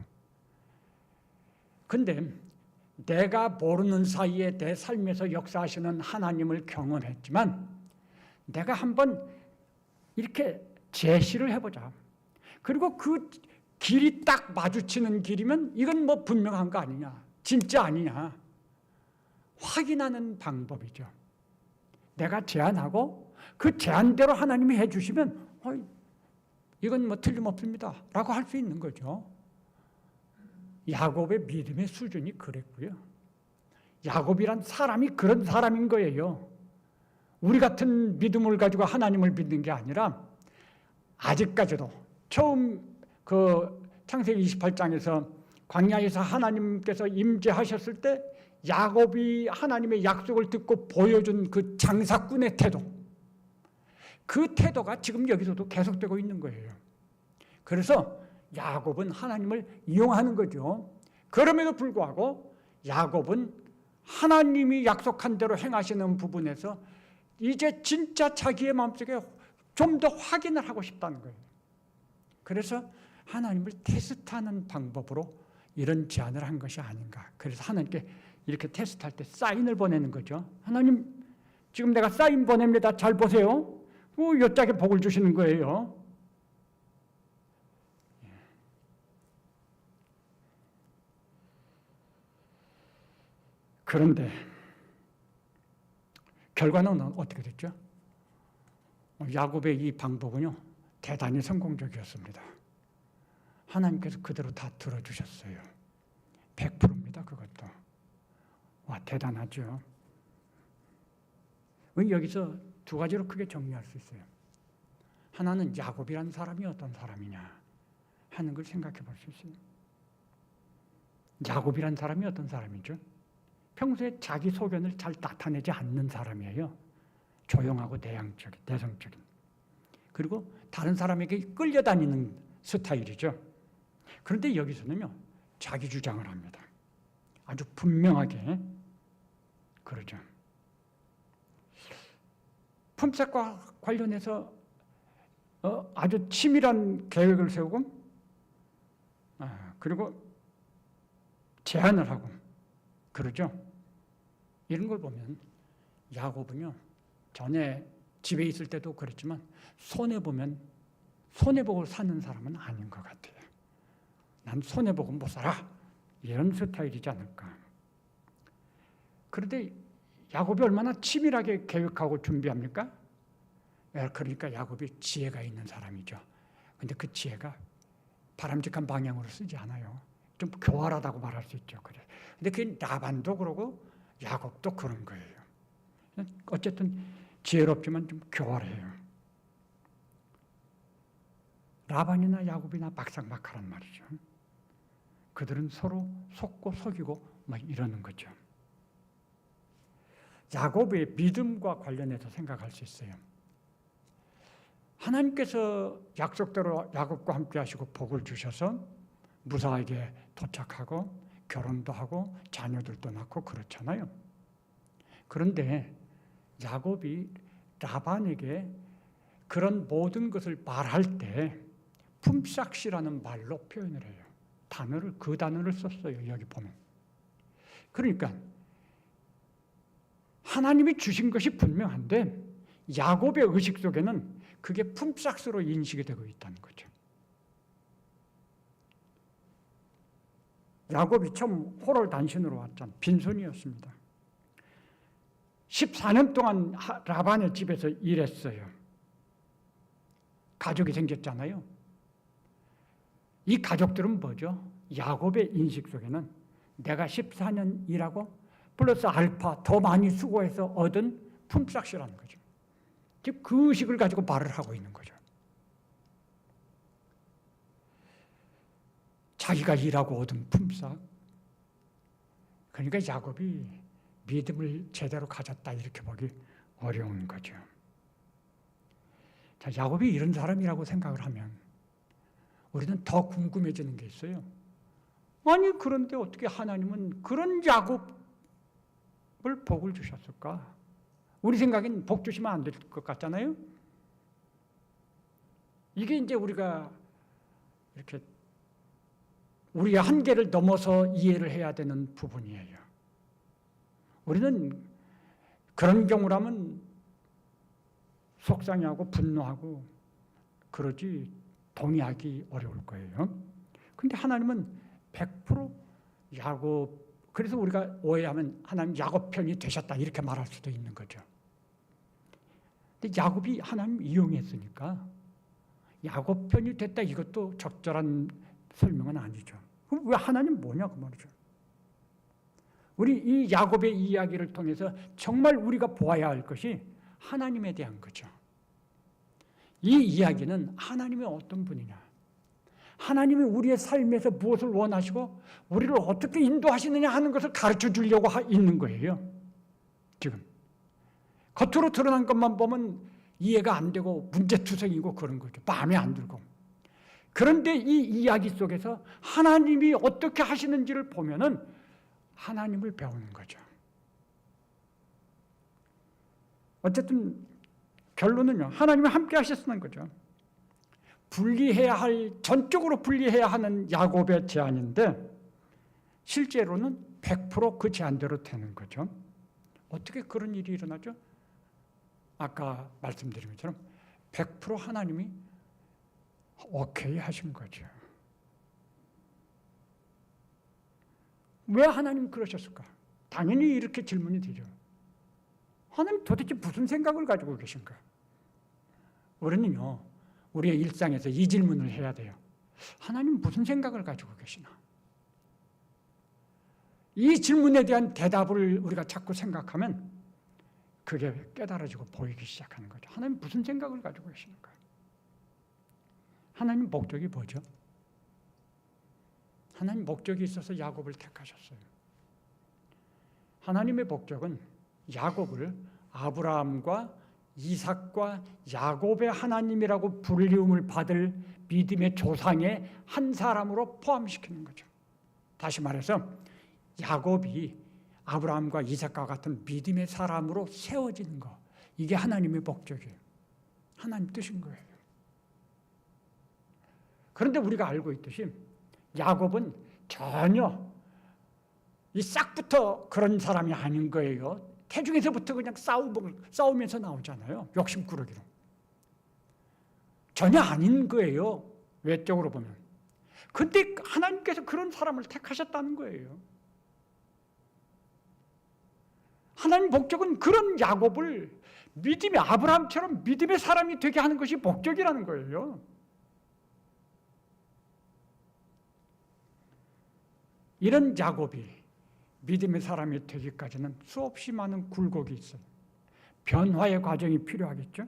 근데 내가 모르는 사이에 내 삶에서 역사하시는 하나님을 경험했지만 내가 한번 이렇게 제시를 해보자. 그리고 그 길이 딱 마주치는 길이면 이건 뭐 분명한 거 아니냐, 진짜 아니냐 확인하는 방법이죠. 내가 제안하고 그 제안대로 하나님이 해주시면 이건 뭐 틀림없습니다 라고 할 수 있는 거죠. 야곱의 믿음의 수준이 그랬고요. 야곱이란 사람이 그런 사람인 거예요. 우리 같은 믿음을 가지고 하나님을 믿는 게 아니라 아직까지도 처음 그 창세기 28장에서 광야에서 하나님께서 임재하셨을 때 야곱이 하나님의 약속을 듣고 보여준 그 장사꾼의 태도, 그 태도가 지금 여기서도 계속되고 있는 거예요. 그래서 야곱은 하나님을 이용하는 거죠. 그럼에도 불구하고 야곱은 하나님이 약속한 대로 행하시는 부분에서 이제 진짜 자기의 마음속에 좀 더 확인을 하고 싶다는 거예요. 그래서 하나님을 테스트하는 방법으로 이런 제안을 한 것이 아닌가. 그래서 하나님께 이렇게 테스트할 때 사인을 보내는 거죠. 하나님, 지금 내가 사인 보냅니다. 잘 보세요. 요 짝에 복을 주시는 거예요. 그런데 결과는 어떻게 됐죠? 야곱의 이 방법은요, 대단히 성공적이었습니다. 하나님께서 그대로 다 들어주셨어요. 100%입니다, 그것도. 와, 대단하죠. 여기서 두 가지로 크게 정리할 수 있어요. 하나는 야곱이란 사람이 어떤 사람이냐 하는 걸 생각해 볼 수 있어요. 야곱이란 사람이 어떤 사람이죠? 평소에 자기 소견을 잘 나타내지 않는 사람이에요. 조용하고 내성적인. 그리고 다른 사람에게 끌려다니는 스타일이죠. 그런데 여기서는요, 자기 주장을 합니다. 아주 분명하게 그러죠. 품삯과 관련해서 아주 치밀한 계획을 세우고 그리고 제안을 하고 그러죠. 이런 걸 보면 야곱은요, 전에 집에 있을 때도 그랬지만 손해보면 손해보고 사는 사람은 아닌 것 같아요. 난 손해보고 못 살아, 이런 스타일이지 않을까. 그런데 야곱이 얼마나 치밀하게 계획하고 준비합니까? 그러니까 야곱이 지혜가 있는 사람이죠. 근데 그 지혜가 바람직한 방향으로 쓰지 않아요. 좀 교활하다고 말할 수 있죠. 그래. 근데 그 라반도 그러고 야곱도 그런 거예요. 어쨌든 지혜롭지만 좀 교활해요. 라반이나 야곱이나 막상막하란 말이죠. 그들은 서로 속고 속이고 막 이러는 거죠. 야곱의 믿음과 관련해서 생각할 수 있어요. 하나님께서 약속대로 야곱과 함께 하시고 복을 주셔서 무사하게 도착하고 결혼도 하고 자녀들도 낳고 그렇잖아요. 그런데 야곱이 라반에게 그런 모든 것을 말할 때 품삯이라는 말로 표현을 해요. 그 단어를 썼어요. 여기 보면. 그러니까 하나님이 주신 것이 분명한데 야곱의 의식 속에는 그게 품삯으로 인식이 되고 있다는 거죠. 야곱이 처음 호롤단신으로 왔잖아요. 빈손이었습니다. 14년 동안 라반의 집에서 일했어요. 가족이 생겼잖아요. 이 가족들은 뭐죠? 야곱의 인식 속에는 내가 14년 일하고 플러스 알파 더 많이 수고해서 얻은 품삯이라는 거죠. 즉 그 의식을 가지고 말을 하고 있는 거죠. 자기가 일하고 얻은 품삯. 그러니까 야곱이 믿음을 제대로 가졌다 이렇게 보기 어려운 거죠. 자, 야곱이 이런 사람이라고 생각을 하면 우리는 더 궁금해지는 게 있어요. 아니 그런데 어떻게 하나님은 그런 야곱을 복을 주셨을까? 우리 생각엔 복 주시면 안 될 것 같잖아요. 이게 이제 우리가 이렇게 우리의 한계를 넘어서 이해를 해야 되는 부분이에요. 우리는 그런 경우라면 속상해하고 분노하고 그러지 동의하기 어려울 거예요. 근데 하나님은 100% 야곱, 그래서 우리가 오해하면 하나님 야곱 편이 되셨다 이렇게 말할 수도 있는 거죠. 근데 야곱이 하나님 이용했으니까 야곱 편이 됐다 이것도 적절한 설명은 아니죠. 그럼 왜 하나님 뭐냐 그 말이죠. 우리 이 야곱의 이야기를 통해서 정말 우리가 보아야 할 것이 하나님에 대한 거죠. 이 이야기는 하나님이 어떤 분이냐, 하나님이 우리의 삶에서 무엇을 원하시고 우리를 어떻게 인도하시느냐 하는 것을 가르쳐 주려고 있는 거예요. 지금 겉으로 드러난 것만 보면 이해가 안 되고 문제투성이고 그런 거죠. 마음에 안 들고. 그런데 이 이야기 속에서 하나님이 어떻게 하시는지를 보면은 하나님을 배우는 거죠. 어쨌든 결론은요, 하나님이 함께 하셨다는 거죠. 전적으로 분리해야 하는 야곱의 제안인데 실제로는 100% 그 제안대로 되는 거죠. 어떻게 그런 일이 일어나죠? 아까 말씀드린 것처럼 100% 하나님이 오케이 하신 거죠. 왜 하나님 그러셨을까? 당연히 이렇게 질문이 되죠. 하나님 도대체 무슨 생각을 가지고 계신가? 우리는요, 우리의 일상에서 이 질문을 해야 돼요. 하나님 무슨 생각을 가지고 계시나? 이 질문에 대한 대답을 우리가 자꾸 생각하면 그게 깨달아지고 보이기 시작하는 거죠. 하나님 무슨 생각을 가지고 계시는가? 하나님 목적이 뭐죠? 하나님 목적이 있어서 야곱을 택하셨어요. 하나님의 목적은 야곱을 아브라함과 이삭과 야곱의 하나님이라고 불리움을 받을 믿음의 조상의 한 사람으로 포함시키는 거죠. 다시 말해서 야곱이 아브라함과 이삭과 같은 믿음의 사람으로 세워지는 거, 이게 하나님의 목적이에요. 하나님 뜻인 거예요. 그런데 우리가 알고 있듯이 야곱은 전혀 이 싹부터 그런 사람이 아닌 거예요. 태중에서부터 그냥 싸우면서 나오잖아요. 욕심꾸러기로. 전혀 아닌 거예요. 외적으로 보면. 근데 하나님께서 그런 사람을 택하셨다는 거예요. 하나님 목적은 그런 야곱을 믿음의 아브라함처럼 믿음의 사람이 되게 하는 것이 목적이라는 거예요. 이런 야곱이 믿음의 사람이 되기까지는 수없이 많은 굴곡이 있어요. 변화의 과정이 필요하겠죠.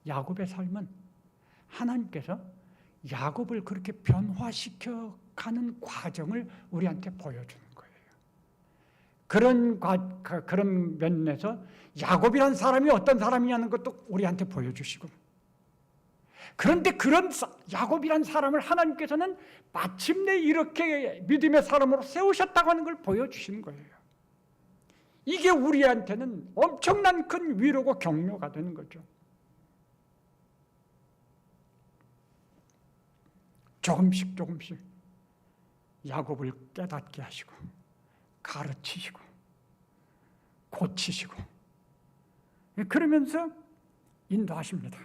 야곱의 삶은 하나님께서 야곱을 그렇게 변화시켜 가는 과정을 우리한테 보여주는 거예요. 그런 면에서 야곱이란 사람이 어떤 사람이냐는 것도 우리한테 보여주시고, 그런데 그런 야곱이란 사람을 하나님께서는 마침내 이렇게 믿음의 사람으로 세우셨다고 하는 걸 보여주시는 거예요. 이게 우리한테는 엄청난 큰 위로고 격려가 되는 거죠. 조금씩 야곱을 깨닫게 하시고 가르치시고 고치시고 그러면서 인도하십니다.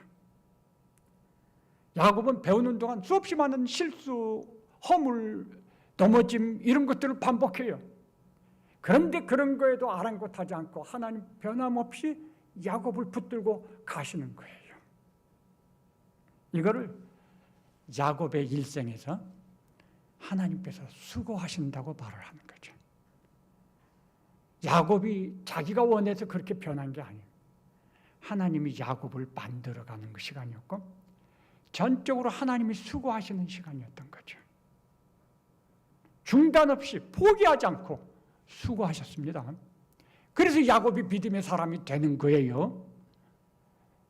야곱은 배우는 동안 수없이 많은 실수, 허물, 넘어짐 이런 것들을 반복해요. 그런데 그런 거에도 아랑곳하지 않고 하나님 변함없이 야곱을 붙들고 가시는 거예요. 이거를 야곱의 일생에서 하나님께서 수고하신다고 말을 하는 거죠. 야곱이 자기가 원해서 그렇게 변한 게 아니에요. 하나님이 야곱을 만들어가는 시간이었고 전적으로 하나님이 수고하시는 시간이었던 거죠. 중단 없이 포기하지 않고 수고하셨습니다. 그래서 야곱이 믿음의 사람이 되는 거예요.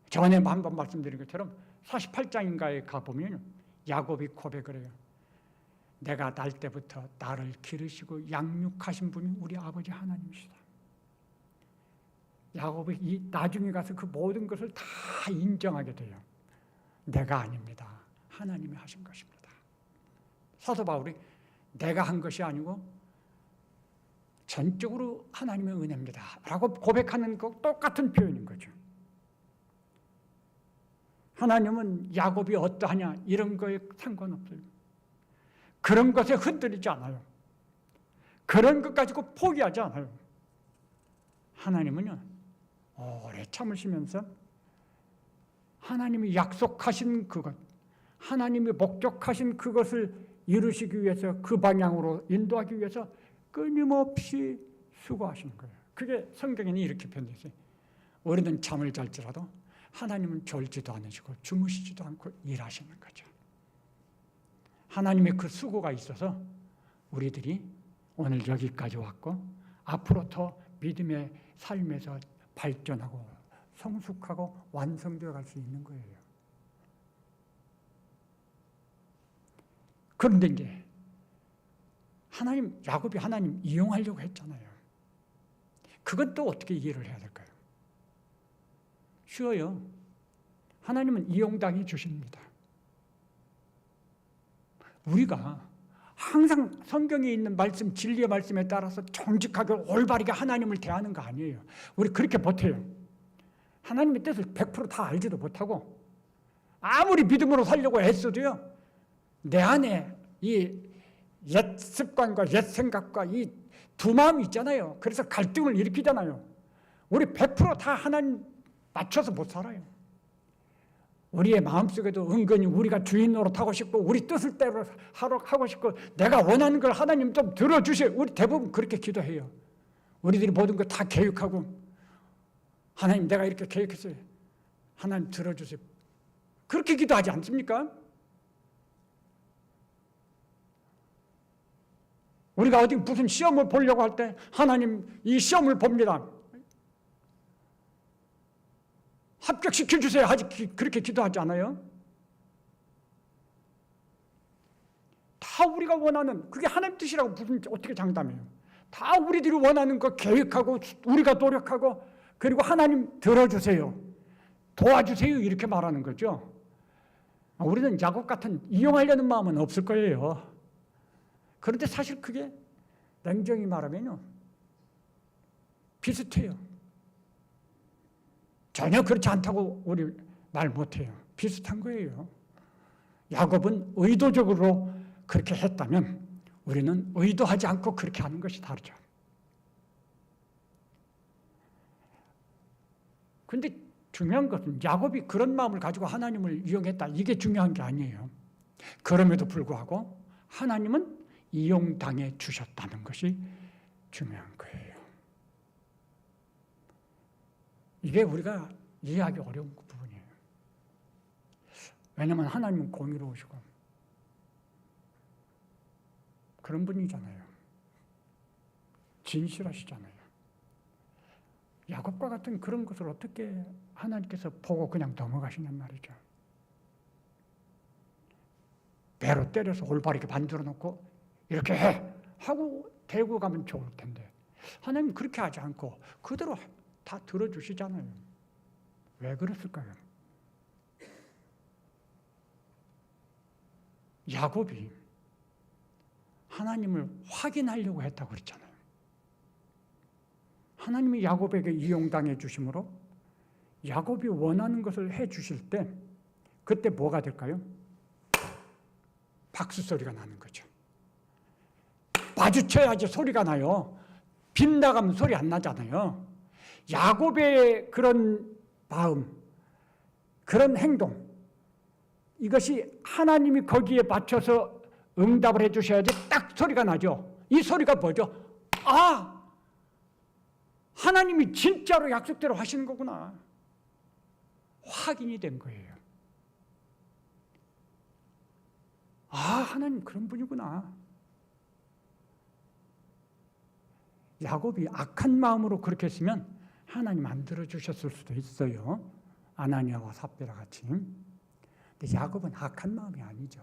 전에 한번 말씀드린 것처럼 48장인가에 가보면 야곱이 고백을 해요. 내가 날 때부터 나를 기르시고 양육하신 분이 우리 아버지 하나님이시다. 야곱이 나중에 가서 그 모든 것을 다 인정하게 돼요. 내가 아닙니다. 하나님이 하신 것입니다. 사도 바울이 내가 한 것이 아니고 전적으로 하나님의 은혜입니다 라고 고백하는 것 똑같은 표현인 거죠. 하나님은 야곱이 어떠하냐 이런 거에 상관없어요. 그런 것에 흔들리지 않아요. 그런 것 가지고 포기하지 않아요. 하나님은요 오래 참으시면서 하나님이 약속하신 그것, 하나님이 목적하신 그것을 이루시기 위해서 그 방향으로 인도하기 위해서 끊임없이 수고하시는 거예요. 그게 성경에는 이렇게 표현되어 있어요. 우리는 잠을 잘지라도 하나님은 졸지도 않으시고 주무시지도 않고 일하시는 거죠. 하나님의 그 수고가 있어서 우리들이 오늘 여기까지 왔고 앞으로 더 믿음의 삶에서 발전하고 성숙하고 완성되어 갈 수 있는 거예요. 그런데 이제 야곱이 하나님 이용하려고 했잖아요. 그건 또 어떻게 이해를 해야 될까요? 쉬워요. 하나님은 이용당해 주십니다. 우리가 항상 성경에 있는 말씀, 진리의 말씀에 따라서 정직하게 올바르게 하나님을 대하는 거 아니에요. 우리 그렇게 못해요. 하나님의 뜻을 100% 다 알지도 못하고 아무리 믿음으로 살려고 애써도요 내 안에 이 옛 습관과 옛 생각과 이 두 마음이 있잖아요. 그래서 갈등을 일으키잖아요. 우리 100%다 하나님 맞춰서 못 살아요. 우리의 마음속에도 은근히 우리가 주인 노릇하고 싶고 우리 뜻을 대로 하고 싶고 내가 원하는 걸 하나님 좀 들어주세요. 우리 대부분 그렇게 기도해요. 우리들이 모든 거 다 계획하고 하나님 내가 이렇게 계획했어요. 하나님 들어주세요. 그렇게 기도하지 않습니까? 우리가 어디 무슨 시험을 보려고 할 때 하나님 이 시험을 봅니다. 합격시켜주세요. 아직 그렇게 기도하지 않아요? 다 우리가 원하는 그게 하나님 뜻이라고 무슨 어떻게 장담해요? 다 우리들이 원하는 거 계획하고 우리가 노력하고 그리고 하나님 들어주세요. 도와주세요. 이렇게 말하는 거죠. 우리는 야곱 같은 이용하려는 마음은 없을 거예요. 그런데 사실 그게 냉정히 말하면요. 비슷해요. 전혀 그렇지 않다고 우리 말 못해요. 비슷한 거예요. 야곱은 의도적으로 그렇게 했다면 우리는 의도하지 않고 그렇게 하는 것이 다르죠. 그런데 중요한 것은 야곱이 그런 마음을 가지고 하나님을 이용했다. 이게 중요한 게 아니에요. 그럼에도 불구하고 하나님은 이용당해 주셨다는 것이 중요한 거예요. 이게 우리가 이해하기 어려운 부분이에요. 왜냐하면 하나님은 공의로우시고 그런 분이잖아요. 진실하시잖아요. 야곱과 같은 그런 것을 어떻게 하나님께서 보고 그냥 넘어가시냔 말이죠. 배로 때려서 올바르게 만들어 놓고 이렇게 해! 하고 대고 가면 좋을 텐데 하나님 그렇게 하지 않고 그대로 다 들어주시잖아요. 왜 그랬을까요? 야곱이 하나님을 확인하려고 했다고 그랬잖아요. 하나님이 야곱에게 이용당해 주심으로 야곱이 원하는 것을 해 주실 때 그때 뭐가 될까요? 박수 소리가 나는 거죠. 마주쳐야지 소리가 나요. 빗나가면 소리 안 나잖아요. 야곱의 그런 마음, 그런 행동, 이것이 하나님이 거기에 맞춰서 응답을 해주셔야지 딱 소리가 나죠. 이 소리가 뭐죠? 아! 하나님이 진짜로 약속대로 하시는 거구나. 확인이 된 거예요. 아, 하나님 그런 분이구나. 야곱이 악한 마음으로 그렇게 했으면 하나님 안 들어주셨을 수도 있어요. 아나니아와 삽비라 같이. 근데 야곱은 악한 마음이 아니죠.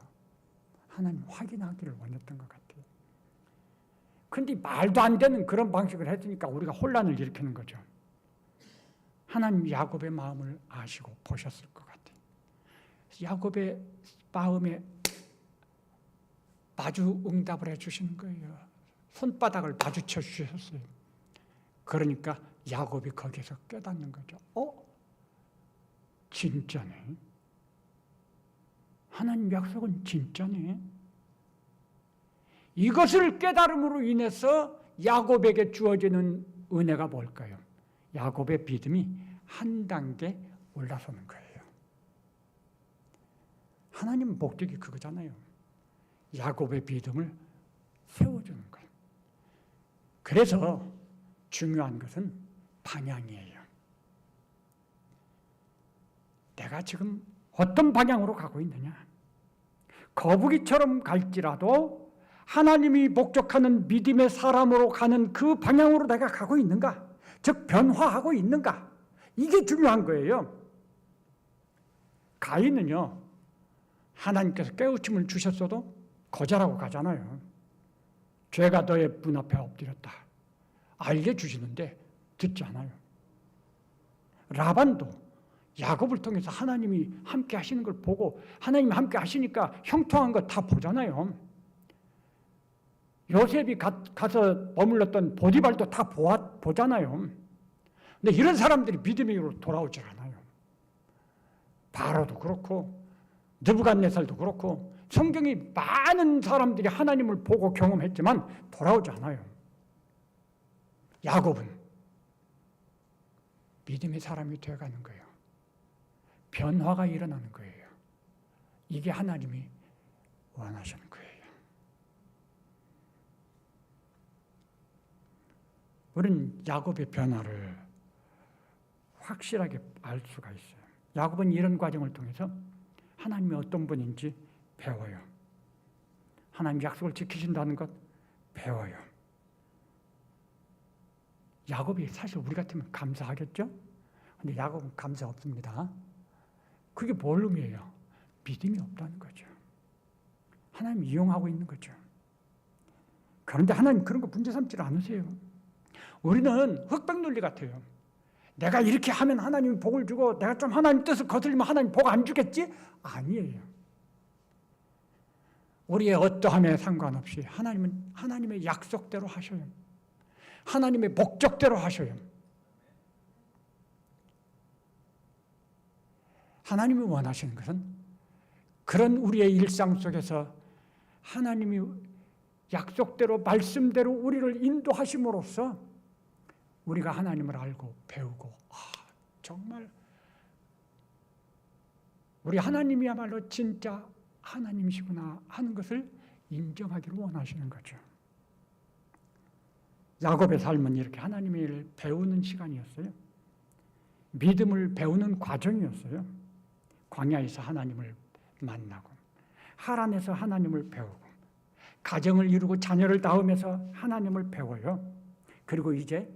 하나님 확인하기를 원했던 것 같아요. 그런데 말도 안 되는 그런 방식을 했으니까 우리가 혼란을 일으키는 거죠. 하나님 야곱의 마음을 아시고 보셨을 것 같아요. 야곱의 마음에 마주 응답을 해주시는 거예요. 손바닥을 마주쳐 주셨어요. 그러니까 야곱이 거기서 깨닫는 거죠. 진짜네. 하나님 약속은 진짜네. 이것을 깨달음으로 인해서 야곱에게 주어지는 은혜가 뭘까요? 야곱의 믿음이 한 단계 올라서는 거예요. 하나님 목적이 그거잖아요. 야곱의 믿음을 세워주는 거예요. 그래서 중요한 것은 방향이에요. 내가 지금 어떤 방향으로 가고 있느냐? 거북이처럼 갈지라도 하나님이 목적하는 믿음의 사람으로 가는 그 방향으로 내가 가고 있는가? 즉 변화하고 있는가? 이게 중요한 거예요. 가인은요, 하나님께서 깨우침을 주셨어도 거절하고 가잖아요. 죄가 너의 문 앞에 엎드렸다. 알려주시는데 듣지 않아요. 라반도 야곱을 통해서 하나님이 함께 하시는 걸 보고 하나님이 함께 하시니까 형통한 거 다 보잖아요. 요셉이 가서 머물렀던 보디발도 다 보잖아요. 근데 이런 사람들이 믿음으로 돌아오질 않아요. 바로도 그렇고 느부갓네살도 그렇고 성경이 많은 사람들이 하나님을 보고 경험했지만 돌아오지 않아요. 야곱은 믿음의 사람이 되어가는 거예요. 변화가 일어나는 거예요. 이게 하나님이 원하시는 거예요. 우리는 야곱의 변화를 확실하게 알 수가 있어요. 야곱은 이런 과정을 통해서 하나님이 어떤 분인지 배워요. 하나님 약속을 지키신다는 것 배워요. 야곱이 사실 우리 같으면 감사하겠죠? 근데 야곱은 감사 없습니다. 그게 뭘 의미해요? 믿음이 없다는 거죠. 하나님 이용하고 있는 거죠. 그런데 하나님 그런 거 문제 삼지 않으세요. 우리는 흑백 논리 같아요. 내가 이렇게 하면 하나님이 복을 주고 내가 좀 하나님 뜻을 거슬리면 하나님 복 안 주겠지? 아니에요. 우리의 어떠함에 상관없이 하나님은 하나님의 약속대로 하셔요. 하나님의 목적대로 하셔요. 하나님이 원하시는 것은 그런 우리의 일상 속에서 하나님이 약속대로 말씀대로 우리를 인도하심으로써 우리가 하나님을 알고 배우고 정말 우리 하나님이야말로 진짜 하나님이시구나 하는 것을 인정하기를 원하시는 거죠. 야곱의 삶은 이렇게 하나님의 일을 배우는 시간이었어요. 믿음을 배우는 과정이었어요. 광야에서 하나님을 만나고 하란에서 하나님을 배우고 가정을 이루고 자녀를 낳으면서 하나님을 배워요. 그리고 이제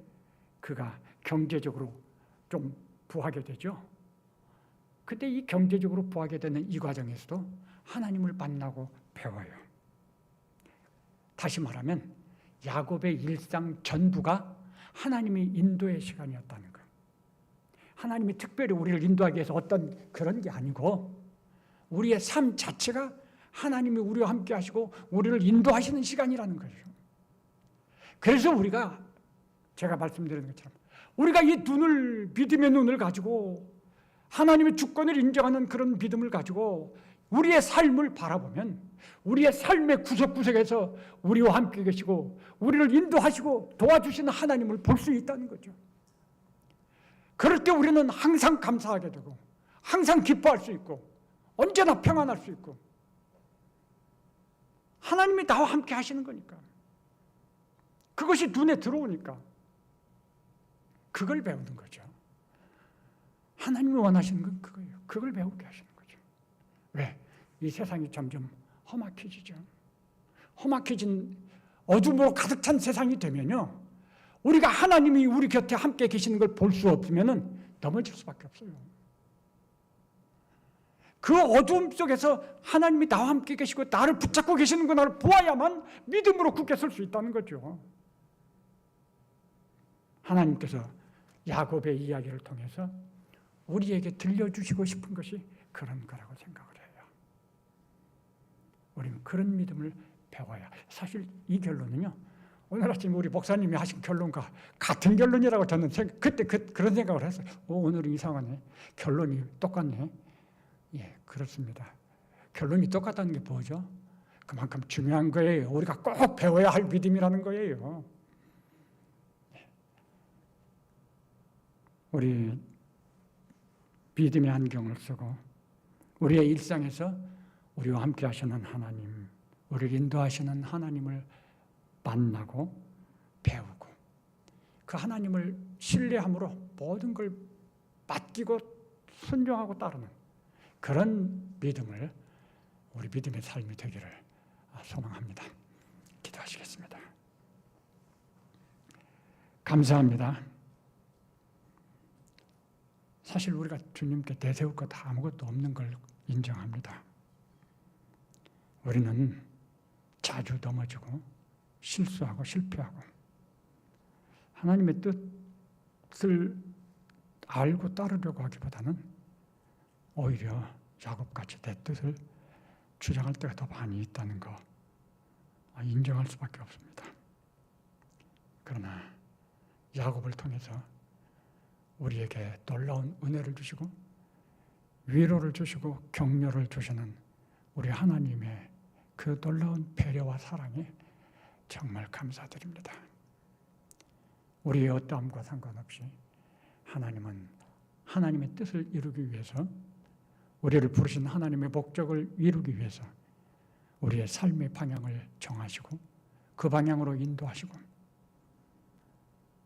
그가 경제적으로 좀 부하게 되죠. 그때 이 경제적으로 부하게 되는 이 과정에서도 하나님을 만나고 배워요. 다시 말하면 야곱의 일상 전부가 하나님의 인도의 시간이었다는 거예요. 하나님이 특별히 우리를 인도하기 위해서 어떤 그런 게 아니고 우리의 삶 자체가 하나님이 우리와 함께 하시고 우리를 인도하시는 시간이라는 거죠. 그래서 우리가 제가 말씀드린 것처럼 우리가 이 눈을 믿음의 눈을 가지고 하나님의 주권을 인정하는 그런 믿음을 가지고 우리의 삶을 바라보면 우리의 삶의 구석구석에서 우리와 함께 계시고 우리를 인도하시고 도와주시는 하나님을 볼 수 있다는 거죠. 그럴 때 우리는 항상 감사하게 되고 항상 기뻐할 수 있고 언제나 평안할 수 있고 하나님이 나와 함께 하시는 거니까 그것이 눈에 들어오니까 그걸 배우는 거죠. 하나님이 원하시는 건 그거예요. 그걸 배우게 하시는 거죠. 왜? 이 세상이 점점 험악해지죠. 험악해진 어둠으로 가득 찬 세상이 되면요. 우리가 하나님이 우리 곁에 함께 계시는 걸 볼 수 없으면 넘어질 수밖에 없어요. 그 어두움 속에서 하나님이 나와 함께 계시고 나를 붙잡고 계시는 거 나를 보아야만 믿음으로 굳게 설 수 있다는 거죠. 하나님께서 야곱의 이야기를 통해서 우리에게 들려주시고 싶은 것이 그런 거라고 생각을 해요. 우리는 그런 믿음을 배워야. 사실 이 결론은요. 오늘 아침 우리 목사님이 하신 결론과 같은 결론이라고 저는 그때 그런 생각을 했어요. 오늘은 이상하네. 결론이 똑같네. 예, 그렇습니다. 결론이 똑같다는 게 뭐죠? 그만큼 중요한 거예요. 우리가 꼭 배워야 할 믿음이라는 거예요. 우리 믿음의 안경을 쓰고 우리의 일상에서 우리와 함께 하시는 하나님, 우리를 인도하시는 하나님을 만나고 배우고 그 하나님을 신뢰함으로 모든 걸 맡기고 순종하고 따르는 그런 믿음을 우리 믿음의 삶이 되기를 소망합니다. 기도하시겠습니다. 감사합니다. 사실 우리가 주님께 내세울 것 아무것도 없는 걸 인정합니다. 우리는 자주 넘어지고 실수하고 실패하고 하나님의 뜻을 알고 따르려고 하기보다는 오히려 야곱같이 내 뜻을 주장할 때가 더 많이 있다는 거 인정할 수밖에 없습니다. 그러나 야곱을 통해서 우리에게 놀라운 은혜를 주시고 위로를 주시고 격려를 주시는 우리 하나님의 그 놀라운 배려와 사랑에 정말 감사드립니다. 우리의 어떠함과 상관없이 하나님은 하나님의 뜻을 이루기 위해서, 우리를 부르신 하나님의 목적을 이루기 위해서 우리의 삶의 방향을 정하시고 그 방향으로 인도하시고,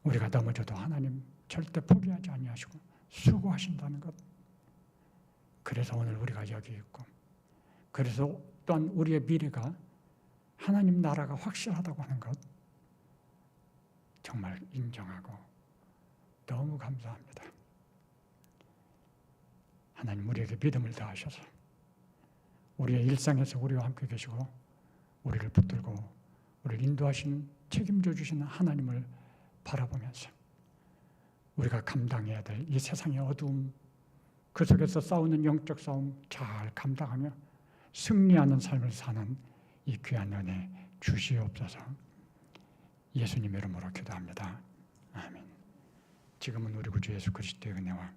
우리가 넘어져도 하나님 절대 포기하지 아니하시고 수고하신다는 것. 그래서 오늘 우리가 여기 있고, 그래서 또한 우리의 미래가 하나님 나라가 확실하다고 하는 것 정말 인정하고 너무 감사합니다. 하나님 우리에게 믿음을 더하셔서 우리의 일상에서 우리와 함께 계시고 우리를 붙들고 우리를 인도하시는, 책임져 주시는 하나님을 바라보면서 우리가 감당해야 될 이 세상의 어두움, 그 속에서 싸우는 영적 싸움 잘 감당하며 승리하는 삶을 사는 이 귀한 은혜 주시옵소서. 예수님 이름으로 기도합니다. 아멘. 지금은 우리 구주 예수 그리스도의 은혜와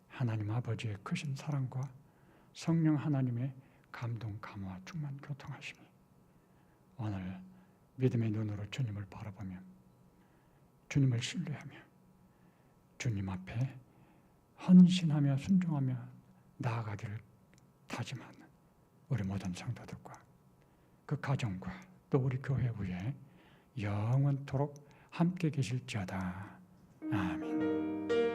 하나님 아버지의 크신 사랑과 성령 하나님의 감동, 감화, 충만 교통하심이 오늘 믿음의 눈으로 주님을 바라보며 주님을 신뢰하며 주님 앞에 헌신하며 순종하며 나아가기를 다짐하는 우리 모든 성도들과 그 가정과 또 우리 교회 위에 영원토록 함께 계실지어다. 아멘.